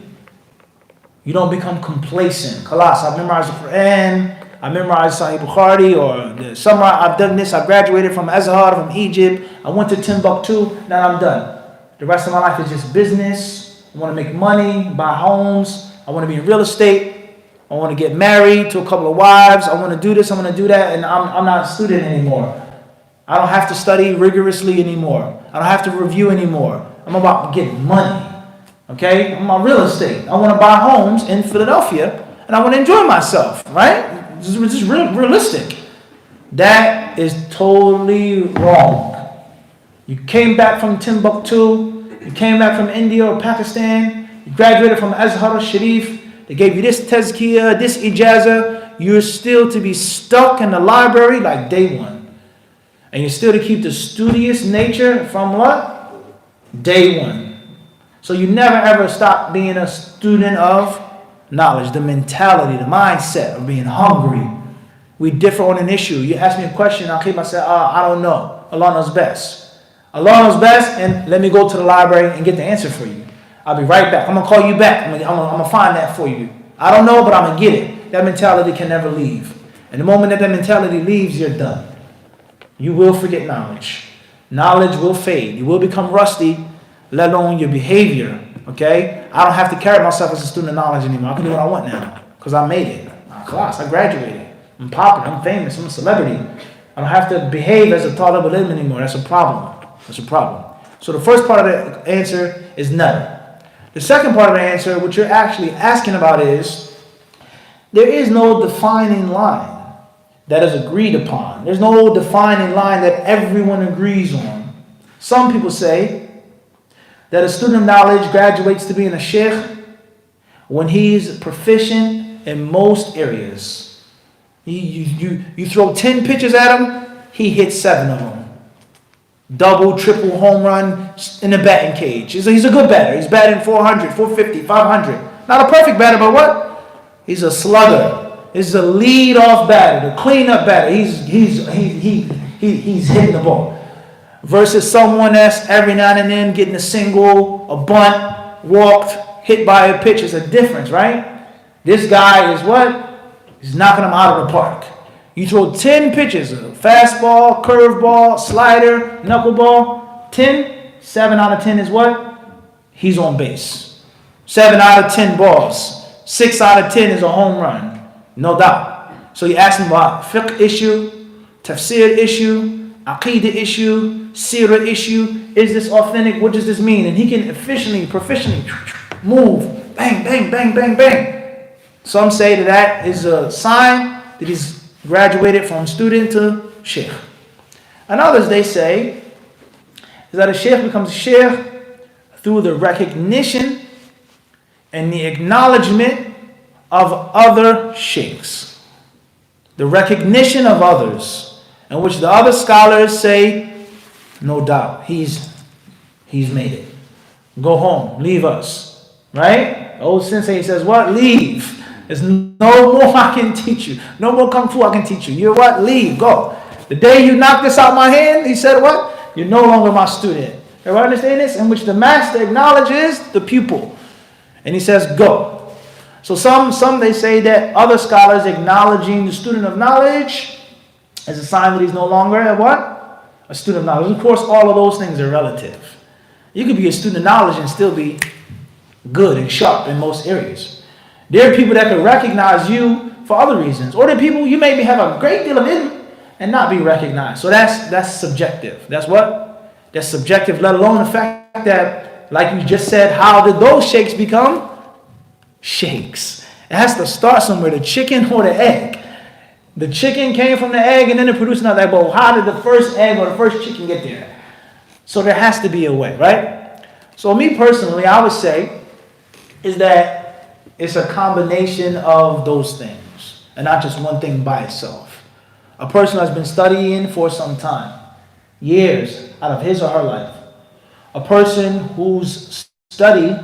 S1: You don't become complacent. Khalas, I've memorized the Quran, I memorized Sahih Bukhari, or the summer I've done this, I graduated from Azhar, from Egypt, I went to Timbuktu, now I'm done. The rest of my life is just business. I want to make money, buy homes, I want to be in real estate, I want to get married to a couple of wives, I want to do this, I want to do that, and I'm not a student anymore. I don't have to study rigorously anymore. I don't have to review anymore. I'm about getting money. Okay? I'm on real estate. I want to buy homes in Philadelphia, and I want to enjoy myself, right? This is realistic. That is totally wrong. You came back from Timbuktu, you came back from India or Pakistan, you graduated from Azhar Sharif, they gave you this tazkiyah, this ijazah, you're still to be stuck in the library like day one. And you're still to keep the studious nature from what? Day one. So you never ever stop being a student of knowledge, the mentality, the mindset of being hungry. We differ on an issue. You ask me a question, I say, I don't know. Allah knows best. Allah knows best, and let me go to the library and get the answer for you. I'll be right back. I'm going to call you back. I'm going to find that for you. I don't know, but I'm going to get it. That mentality can never leave. And the moment that mentality leaves, you're done. You will forget knowledge. Knowledge will fade. You will become rusty, let alone your behavior. Okay? I don't have to carry myself as a student of knowledge anymore. I can do what I want now because I made it. Class, I graduated. I'm popular. I'm famous. I'm a celebrity. I don't have to behave as a talib al-ilm anymore. That's a problem. That's a problem. So the first part of the answer is none. The second part of the answer, what you're actually asking about is, there is no defining line that is agreed upon. There's no defining line that everyone agrees on. Some people say that a student of knowledge graduates to being a sheikh when he's proficient in most areas. You throw 10 pitches at him, he hits 7 of them. Double, triple, home run in the batting cage. He's a good batter. He's batting 400, 450, 500. Not a perfect batter, but what? He's a slugger. He's a lead-off batter, the clean-up batter. He's hitting the ball. Versus someone that's every now and then getting a single, a bunt, walked, hit by a pitch. It's a difference, right? This guy is what? He's knocking them out of the park. You throw 10 pitches, a fastball, curveball, slider, knuckleball, 7 out of 10 is what? He's on base. 7 out of 10 balls. 6 out of 10 is a home run. No doubt. So you ask him about fiqh issue, tafsir issue, aqidah issue, seerah issue. Is this authentic? What does this mean? And he can proficiently move. Bang, bang, bang, bang, bang. Some say that is a sign that he's graduated from student to sheikh. And others, they say, is that a sheikh becomes a sheikh through the recognition and the acknowledgement of other sheikhs. The recognition of others, in which the other scholars say, no doubt, he's made it. Go home, leave us. Right? The old sensei says, what? Leave. There's no more I can teach you. No more kung fu I can teach you. You're what? Leave. Go. The day you knock this out my hand, he said what? You're no longer my student. Everybody understand this? In which the master acknowledges the pupil. And he says, go. So some they say that other scholars acknowledging the student of knowledge as a sign that he's no longer a what? A student of knowledge. Of course, all of those things are relative. You could be a student of knowledge and still be good and sharp in most areas. There are people that can recognize you for other reasons. Or there are people you maybe have a great deal of ilm and not be recognized. So that's subjective. That's what? That's subjective, let alone the fact that, like you just said, how did those sheikhs become sheikhs. It has to start somewhere, the chicken or the egg. The chicken came from the egg and then it produced another egg. But how did the first egg or the first chicken get there? So there has to be a way, right? So me personally, I would say is that it's a combination of those things and not just one thing by itself. A person has been studying for some time, years out of his or her life. A person whose study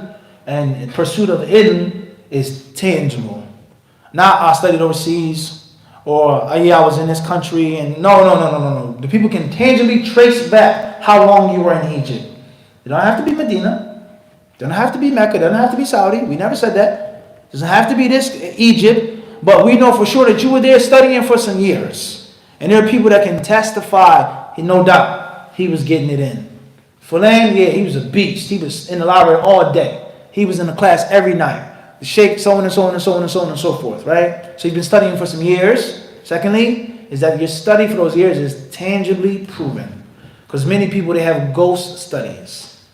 S1: and pursuit of ilm is tangible. Not I studied overseas or I was in this country and no. The people can tangibly trace back how long you were in Egypt. It don't have to be Medina. It don't have to be Mecca. It doesn't have to be Saudi. We never said that. It doesn't have to be this Egypt. But we know for sure that you were there studying for some years. And there are people that can testify, no doubt, he was getting it in. Fulan, yeah, he was a beast. He was in the library all day. He was in the class every night. The sheikh, so on and so on and so on and so on and so forth, right? So he's been studying for some years. Secondly, is that your study for those years is tangibly proven. Because many people, they have ghost studies.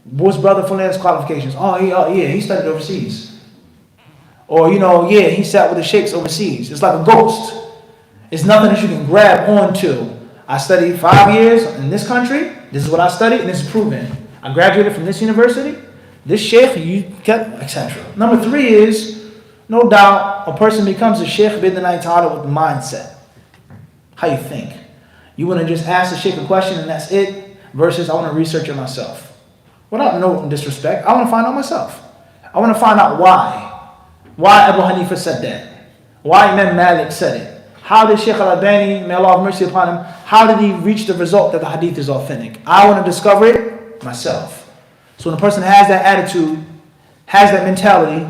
S1: What's Brother Fulan's qualifications? Yeah, he studied overseas. Or, yeah, he sat with the sheikhs overseas. It's like a ghost. It's nothing that you can grab onto. I studied 5 years in this country. This is what I studied, and this is proven. I graduated from this university. This sheikh, etc. Number 3 is, no doubt, a person becomes a sheikh bid'nillahi ta'ala with mindset. How you think. You want to just ask the sheikh a question and that's it, versus I want to research it myself. Without no disrespect, I want to find out myself. I want to find out why. Why Abu Hanifa said that. Why Imam Malik said it. How did Shaykh al-Albani, may Allah have mercy upon him, how did he reach the result that the hadith is authentic? I want to discover it myself. So when a person has that attitude, has that mentality,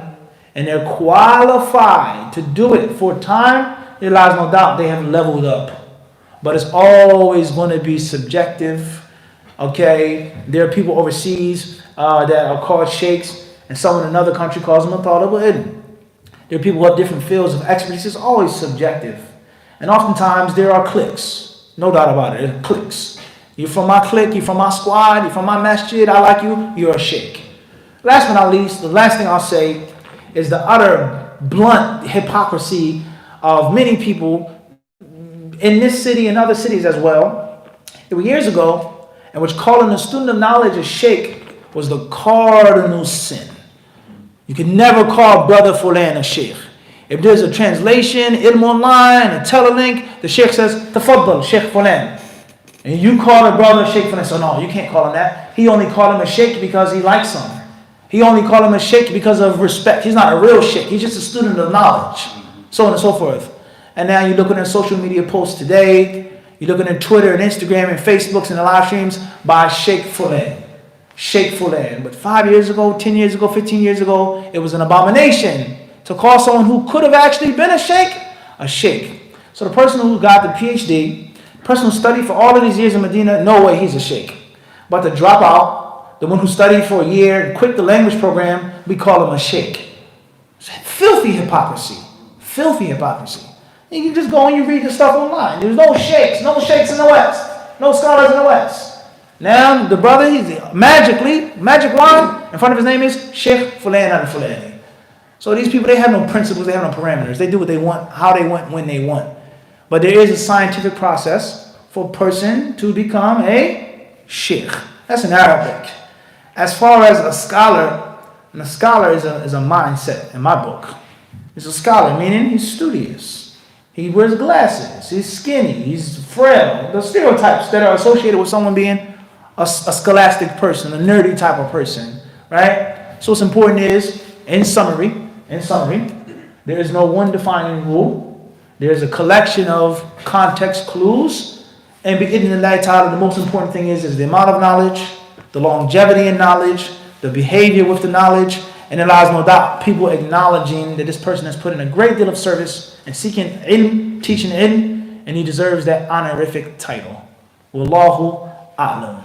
S1: and they're qualified to do it for time, there lies no doubt they have leveled up. But it's always going to be subjective. Okay, there are people overseas that are called sheikhs, and someone in another country calls them a talibul ilm. There are people who have different fields of expertise. It's always subjective. And oftentimes there are cliques. No doubt about it. There are cliques. You're from my clique, you're from my squad, you're from my masjid, I like you, you're a sheikh. Last but not least, the last thing I'll say is the utter blunt hypocrisy of many people in this city and other cities as well. It was years ago, in which calling a student of knowledge a sheikh was the cardinal sin. You can never call Brother Fulan a sheikh. If there's a translation, ilm online, a telelink, the sheikh says, Tafaddal, Sheikh Fulan. And you call a brother Sheikh Fulan. So no, you can't call him that. He only called him a sheikh because he likes him. He only called him a sheikh because of respect. He's not a real sheikh. He's just a student of knowledge. So on and so forth. And now you're looking at social media posts today. You're looking at Twitter and Instagram and Facebooks and the live streams by Sheikh Fulan. Sheikh Fulan. But 5 years ago, 10 years ago, 15 years ago, it was an abomination to call someone who could have actually been a sheikh. So the person who got the PhD, the person who studied for all of these years in Medina, no way he's a sheikh. But the dropout, the one who studied for a year and quit the language program, we call him a sheikh. It's filthy hypocrisy. Filthy hypocrisy. You can just go and you read the stuff online. There's no sheikhs in the West. No scholars in the West. Now the brother, he's magic wand, in front of his name is Sheikh Fulan al-Fulani. So these people, they have no principles, they have no parameters. They do what they want, how they want, when they want. But there is a scientific process for a person to become a sheikh. That's in Arabic. As far as a scholar, and a scholar is a mindset in my book. He's a scholar, meaning he's studious. He wears glasses, he's skinny, he's frail. The stereotypes that are associated with someone being a scholastic person, a nerdy type of person, right? So what's important is, in summary, there is no one defining rule. There's a collection of context clues. And bi'idhnillahi ta'ala, the most important thing is the amount of knowledge, the longevity in knowledge, the behavior with the knowledge, and it allows no doubt people acknowledging that this person has put in a great deal of service and seeking ilm, teaching ilm, and he deserves that honorific title. Wallahu a'lam.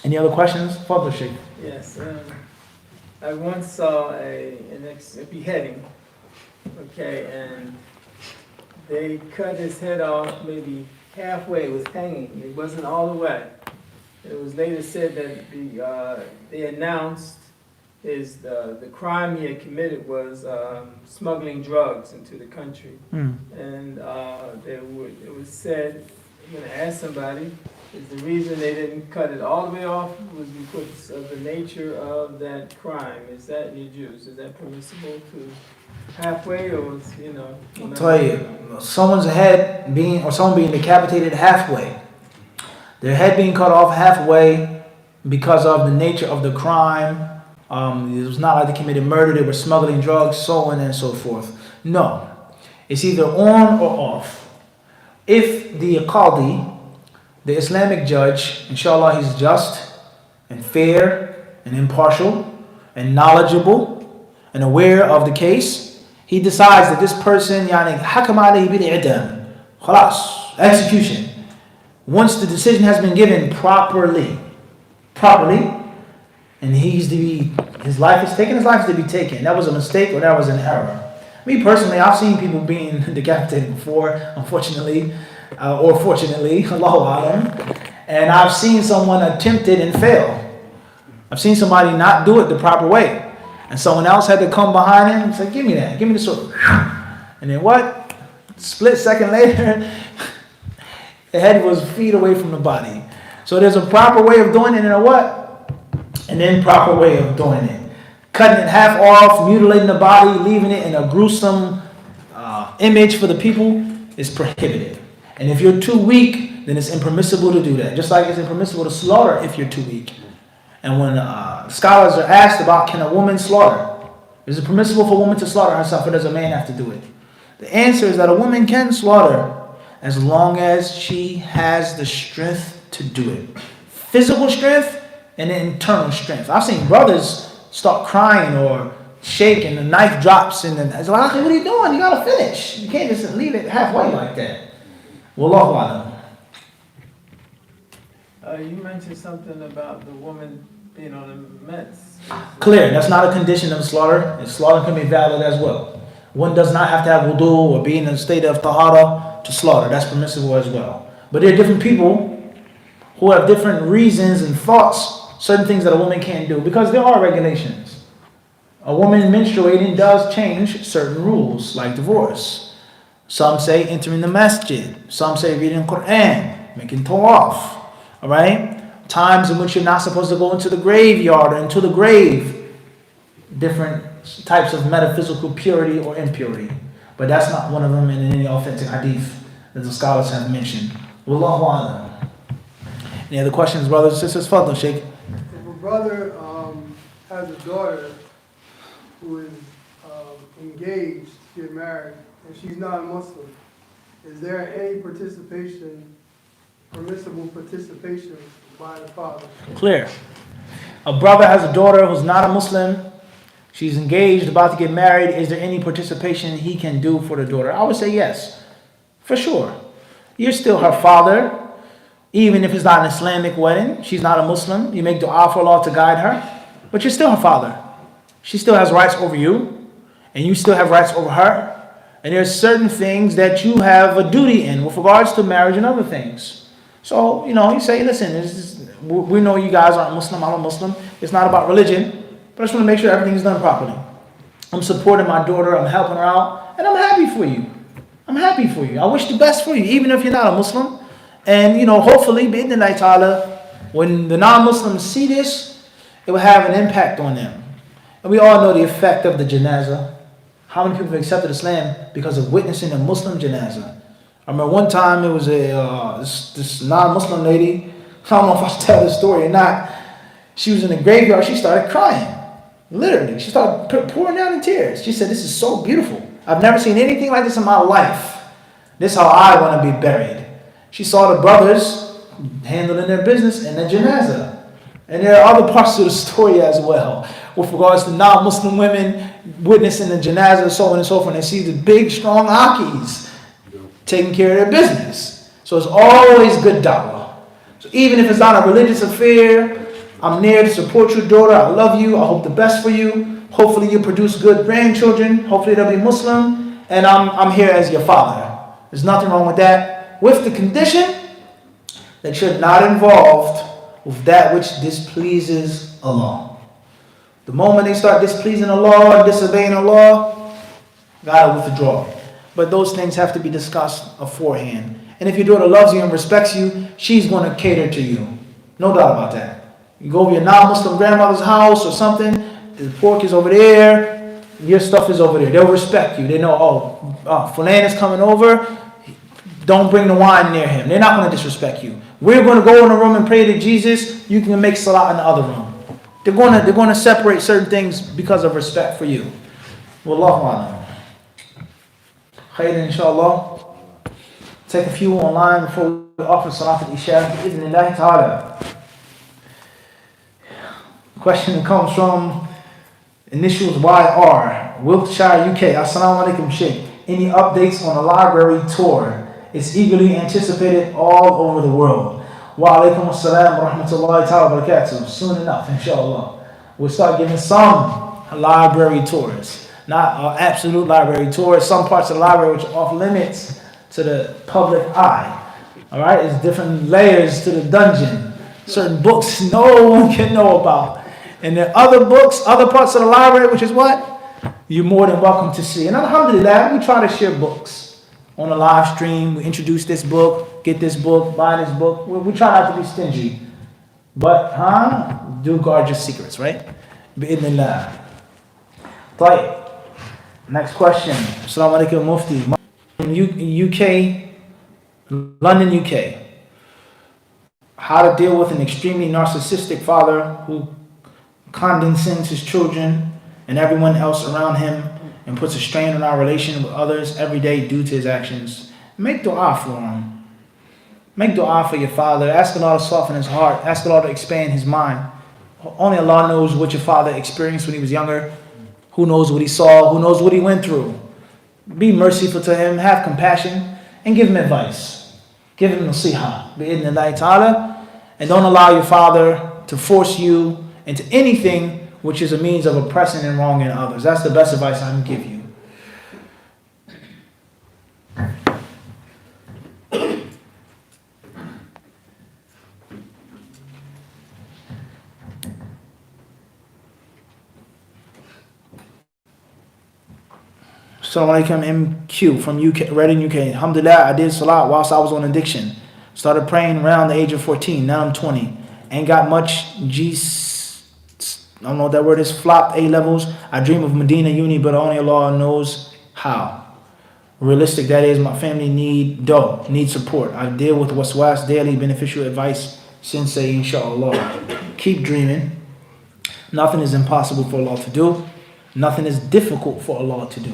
S1: Any other questions? Fadl Sheikh.
S2: Yes. I once saw a beheading, okay, and they cut his head off maybe halfway. It was hanging. It wasn't all the way. It was later said that they announced the crime he had committed was smuggling drugs into the country. And it was said, I'm going to ask somebody, is the reason they didn't cut it all the way off was because of the nature of that crime. Is that your Jews? Is that permissible to halfway, or
S1: I'll tell you, someone being decapitated halfway, their head being cut off halfway because of the nature of the crime. It was not like they committed murder, they were smuggling drugs, so on and so forth. No, it's either on or off. If the Qadi, the Islamic judge, inshallah, he's just and fair and impartial and knowledgeable and aware of the case, he decides that this person, حكم عليه بالإعدام, خلاص, execution. Once the decision has been given properly, and his life is taken, his life is to be taken. That was a mistake or that was an error. Me personally, I've seen people being decapitated before, unfortunately, or fortunately, Allahu Alam. And I've seen someone attempt it and fail. I've seen somebody not do it the proper way. And someone else had to come behind him and say, give me that, give me the sword. And then what? Split second later, the head was feet away from the body. So there's a proper way of doing it and a what? An improper way of doing it. Cutting it half off, mutilating the body, leaving it in a gruesome image for the people is prohibited. And if you're too weak, then it's impermissible to do that. Just like it's impermissible to slaughter if you're too weak. And when scholars are asked about, can a woman slaughter? Is it permissible for a woman to slaughter herself, or does a man have to do it? The answer is that a woman can slaughter as long as she has the strength to do it. Physical strength and internal strength. I've seen brothers start crying or shake and the knife drops and it's like, what are you doing? You gotta finish. You can't just leave it halfway like that. Wallahu alam.
S2: You mentioned something about the woman being on the meds.
S1: Clear, that's not a condition of slaughter. Slaughter can be valid as well. One does not have to have wudu or be in a state of tahara to slaughter. That's permissible as well. But there are different people who have different reasons and thoughts, certain things that a woman can't do, because there are regulations. A woman menstruating does change certain rules, like divorce. Some say entering the masjid. Some say reading Quran, making tawaf. All right? Times in which you're not supposed to go into the graveyard or into the grave. Different types of metaphysical purity or impurity. But that's not one of them in any authentic hadith that the scholars have mentioned. Wallahu alam. Any other questions, brothers and sisters? Fadl, Sheikh.
S3: If a brother has a daughter who is engaged to get married and she's not a Muslim, is there any permissible participation by the father?
S1: Clear. A brother has a daughter who's not a Muslim. She's engaged, about to get married. Is there any participation he can do for the daughter? I would say yes, for sure. You're still her father, even if it's not an Islamic wedding. She's not a Muslim. You make dua for Allah to guide her, but you're still her father. She still has rights over you, and you still have rights over her. And there's certain things that you have a duty in with regards to marriage and other things. So, you say, listen, we know you guys aren't Muslim, I'm a Muslim. It's not about religion, but I just want to make sure everything is done properly. I'm supporting my daughter, I'm helping her out, and I'm happy for you. I'm happy for you. I wish the best for you, even if you're not a Muslim. And, hopefully, bi'idhnillahi ta'ala, when the non-Muslims see this, it will have an impact on them. And we all know the effect of the janazah. How many people have accepted Islam because of witnessing a Muslim janazah? I remember one time it was this non-Muslim lady. I don't know if I should tell this story or not. She was in the graveyard. She started crying. Literally. She started pouring out in tears. She said, this is so beautiful. I've never seen anything like this in my life. This is how I want to be buried. She saw the brothers handling their business in the janazah. And there are other parts of the story as well, with regards to non-Muslim women witnessing the janazah, so on and so forth. And they see the big, strong Akis taking care of their business. So it's always good da'wah. So even if it's not a religious affair, I'm there to support your daughter. I love you. I hope the best for you. Hopefully you produce good grandchildren. Hopefully they'll be Muslim. And I'm here as your father. There's nothing wrong with that. With the condition that you're not involved with that which displeases Allah. The moment they start displeasing Allah and disobeying Allah, gotta withdraw. But those things have to be discussed beforehand. And if your daughter loves you and respects you, she's going to cater to you. No doubt about that. You go over your non-Muslim grandmother's house or something, the pork is over there, your stuff is over there. They'll respect you. They know, Fulan is coming over, don't bring the wine near him. They're not going to disrespect you. We're going to go in the room and pray to Jesus. You can make salah in the other room. They're going to separate certain things because of respect for you. Wallahu a'lam. Khayr, inshallah. Take a few online before we offer Salat al-Isha. Bi-idhnillahi ta'ala. Question that comes from initials YR, Wiltshire, UK. Assalamu alaikum, Sheikh. Any updates on a library tour? It's eagerly anticipated all over the world. Wa alaikum assalam wa rahmatullahi ta'ala wa barakatuh. Soon enough, inshallah. We'll start giving some library tours. Not absolute library tours. Some parts of the library which are off limits to the public eye. Alright? It's different layers to the dungeon. Certain books no one can know about. And then other books, other parts of the library, which is what? You're more than welcome to see. And alhamdulillah, we try to share books on a live stream. We introduce this book, get this book, buy this book. We try not to be stingy. But, do guard your secrets, right? Bi-idhnillah. Tayyib. Next question. Assalamu alaikum, Mufti. From UK, London, UK. How to deal with an extremely narcissistic father who condescends his children and everyone else around him and puts a strain on our relation with others every day due to his actions. Make dua for him. Make dua for your father. Ask Allah to soften his heart. Ask Allah to expand his mind. Only Allah knows what your father experienced when he was younger. Who knows what he saw? Who knows what he went through? Be merciful to him. Have compassion. And give him advice. Give him nasiha. Bi-idhnillahi ta'ala. And don't allow your father to force you into anything which is a means of oppressing and wronging others. That's the best advice I can give you. Assalamu alaikum, MQ from UK, Reading, UK. Alhamdulillah, I did salat whilst I was on addiction. Started praying around the age of 14. Now I'm 20. Ain't got much I don't know what that word is, flopped A levels. I dream of Medina Uni, but only Allah knows how. Realistic, that is, my family need support. I deal with waswas daily, beneficial advice, sensei, inshallah. Keep dreaming. Nothing is impossible for Allah to do. Nothing is difficult for Allah to do.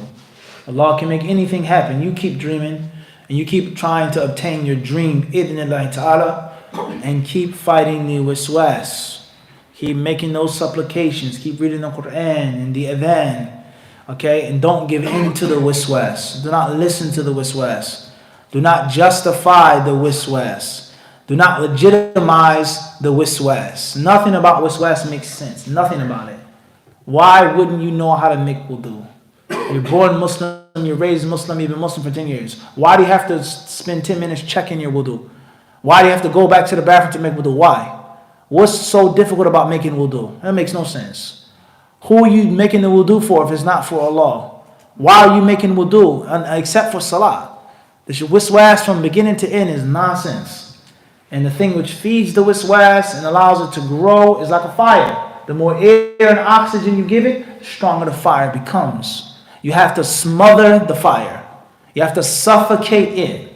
S1: Allah can make anything happen. You keep dreaming, and you keep trying to obtain your dream, idhnillahi ta'ala, and keep fighting the waswas. Keep making those supplications. Keep reading the Quran and the adhan. Okay? And don't give in to the waswas. Do not listen to the waswas. Do not justify the waswas. Do not legitimize the waswas. Nothing about waswas makes sense. Nothing about it. Why wouldn't you know how to make wudu? You're born Muslim, you're raised Muslim, you've been Muslim for 10 years. Why do you have to spend 10 minutes checking your wudu? Why do you have to go back to the bathroom to make wudu? Why? What's so difficult about making wudu? That makes no sense. Who are you making the wudu for if it's not for Allah? Why are you making wudu except for salah? This waswas from beginning to end is nonsense. And the thing which feeds the waswas and allows it to grow is like a fire. The more air and oxygen you give it, the stronger the fire becomes. You have to smother the fire. You have to suffocate it.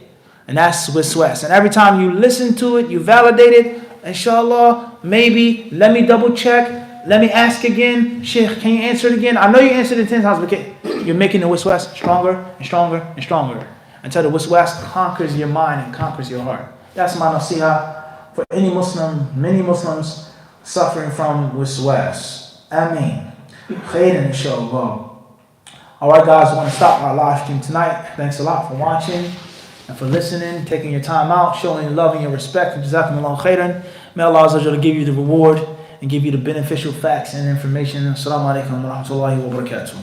S1: And that's waswas. And every time you listen to it, you validate it, inshallah, maybe, let me double check, let me ask again, Sheikh, can you answer it again? I know you answered it 10 times, but you're making the waswas stronger and stronger and stronger until the waswas conquers your mind and conquers your heart. That's my nasiha for any Muslim, many Muslims suffering from waswas. Ameen. Khairan, inshallah. Alright guys, I want to stop our live stream tonight. Thanks a lot for watching and for listening, taking your time out, showing love and your respect. Jazakumullahu khairan. May Allah Azza wa Jalla give you the reward and give you the beneficial facts and information. Assalamu alaikum wa rahmatullahi wa barakatuh.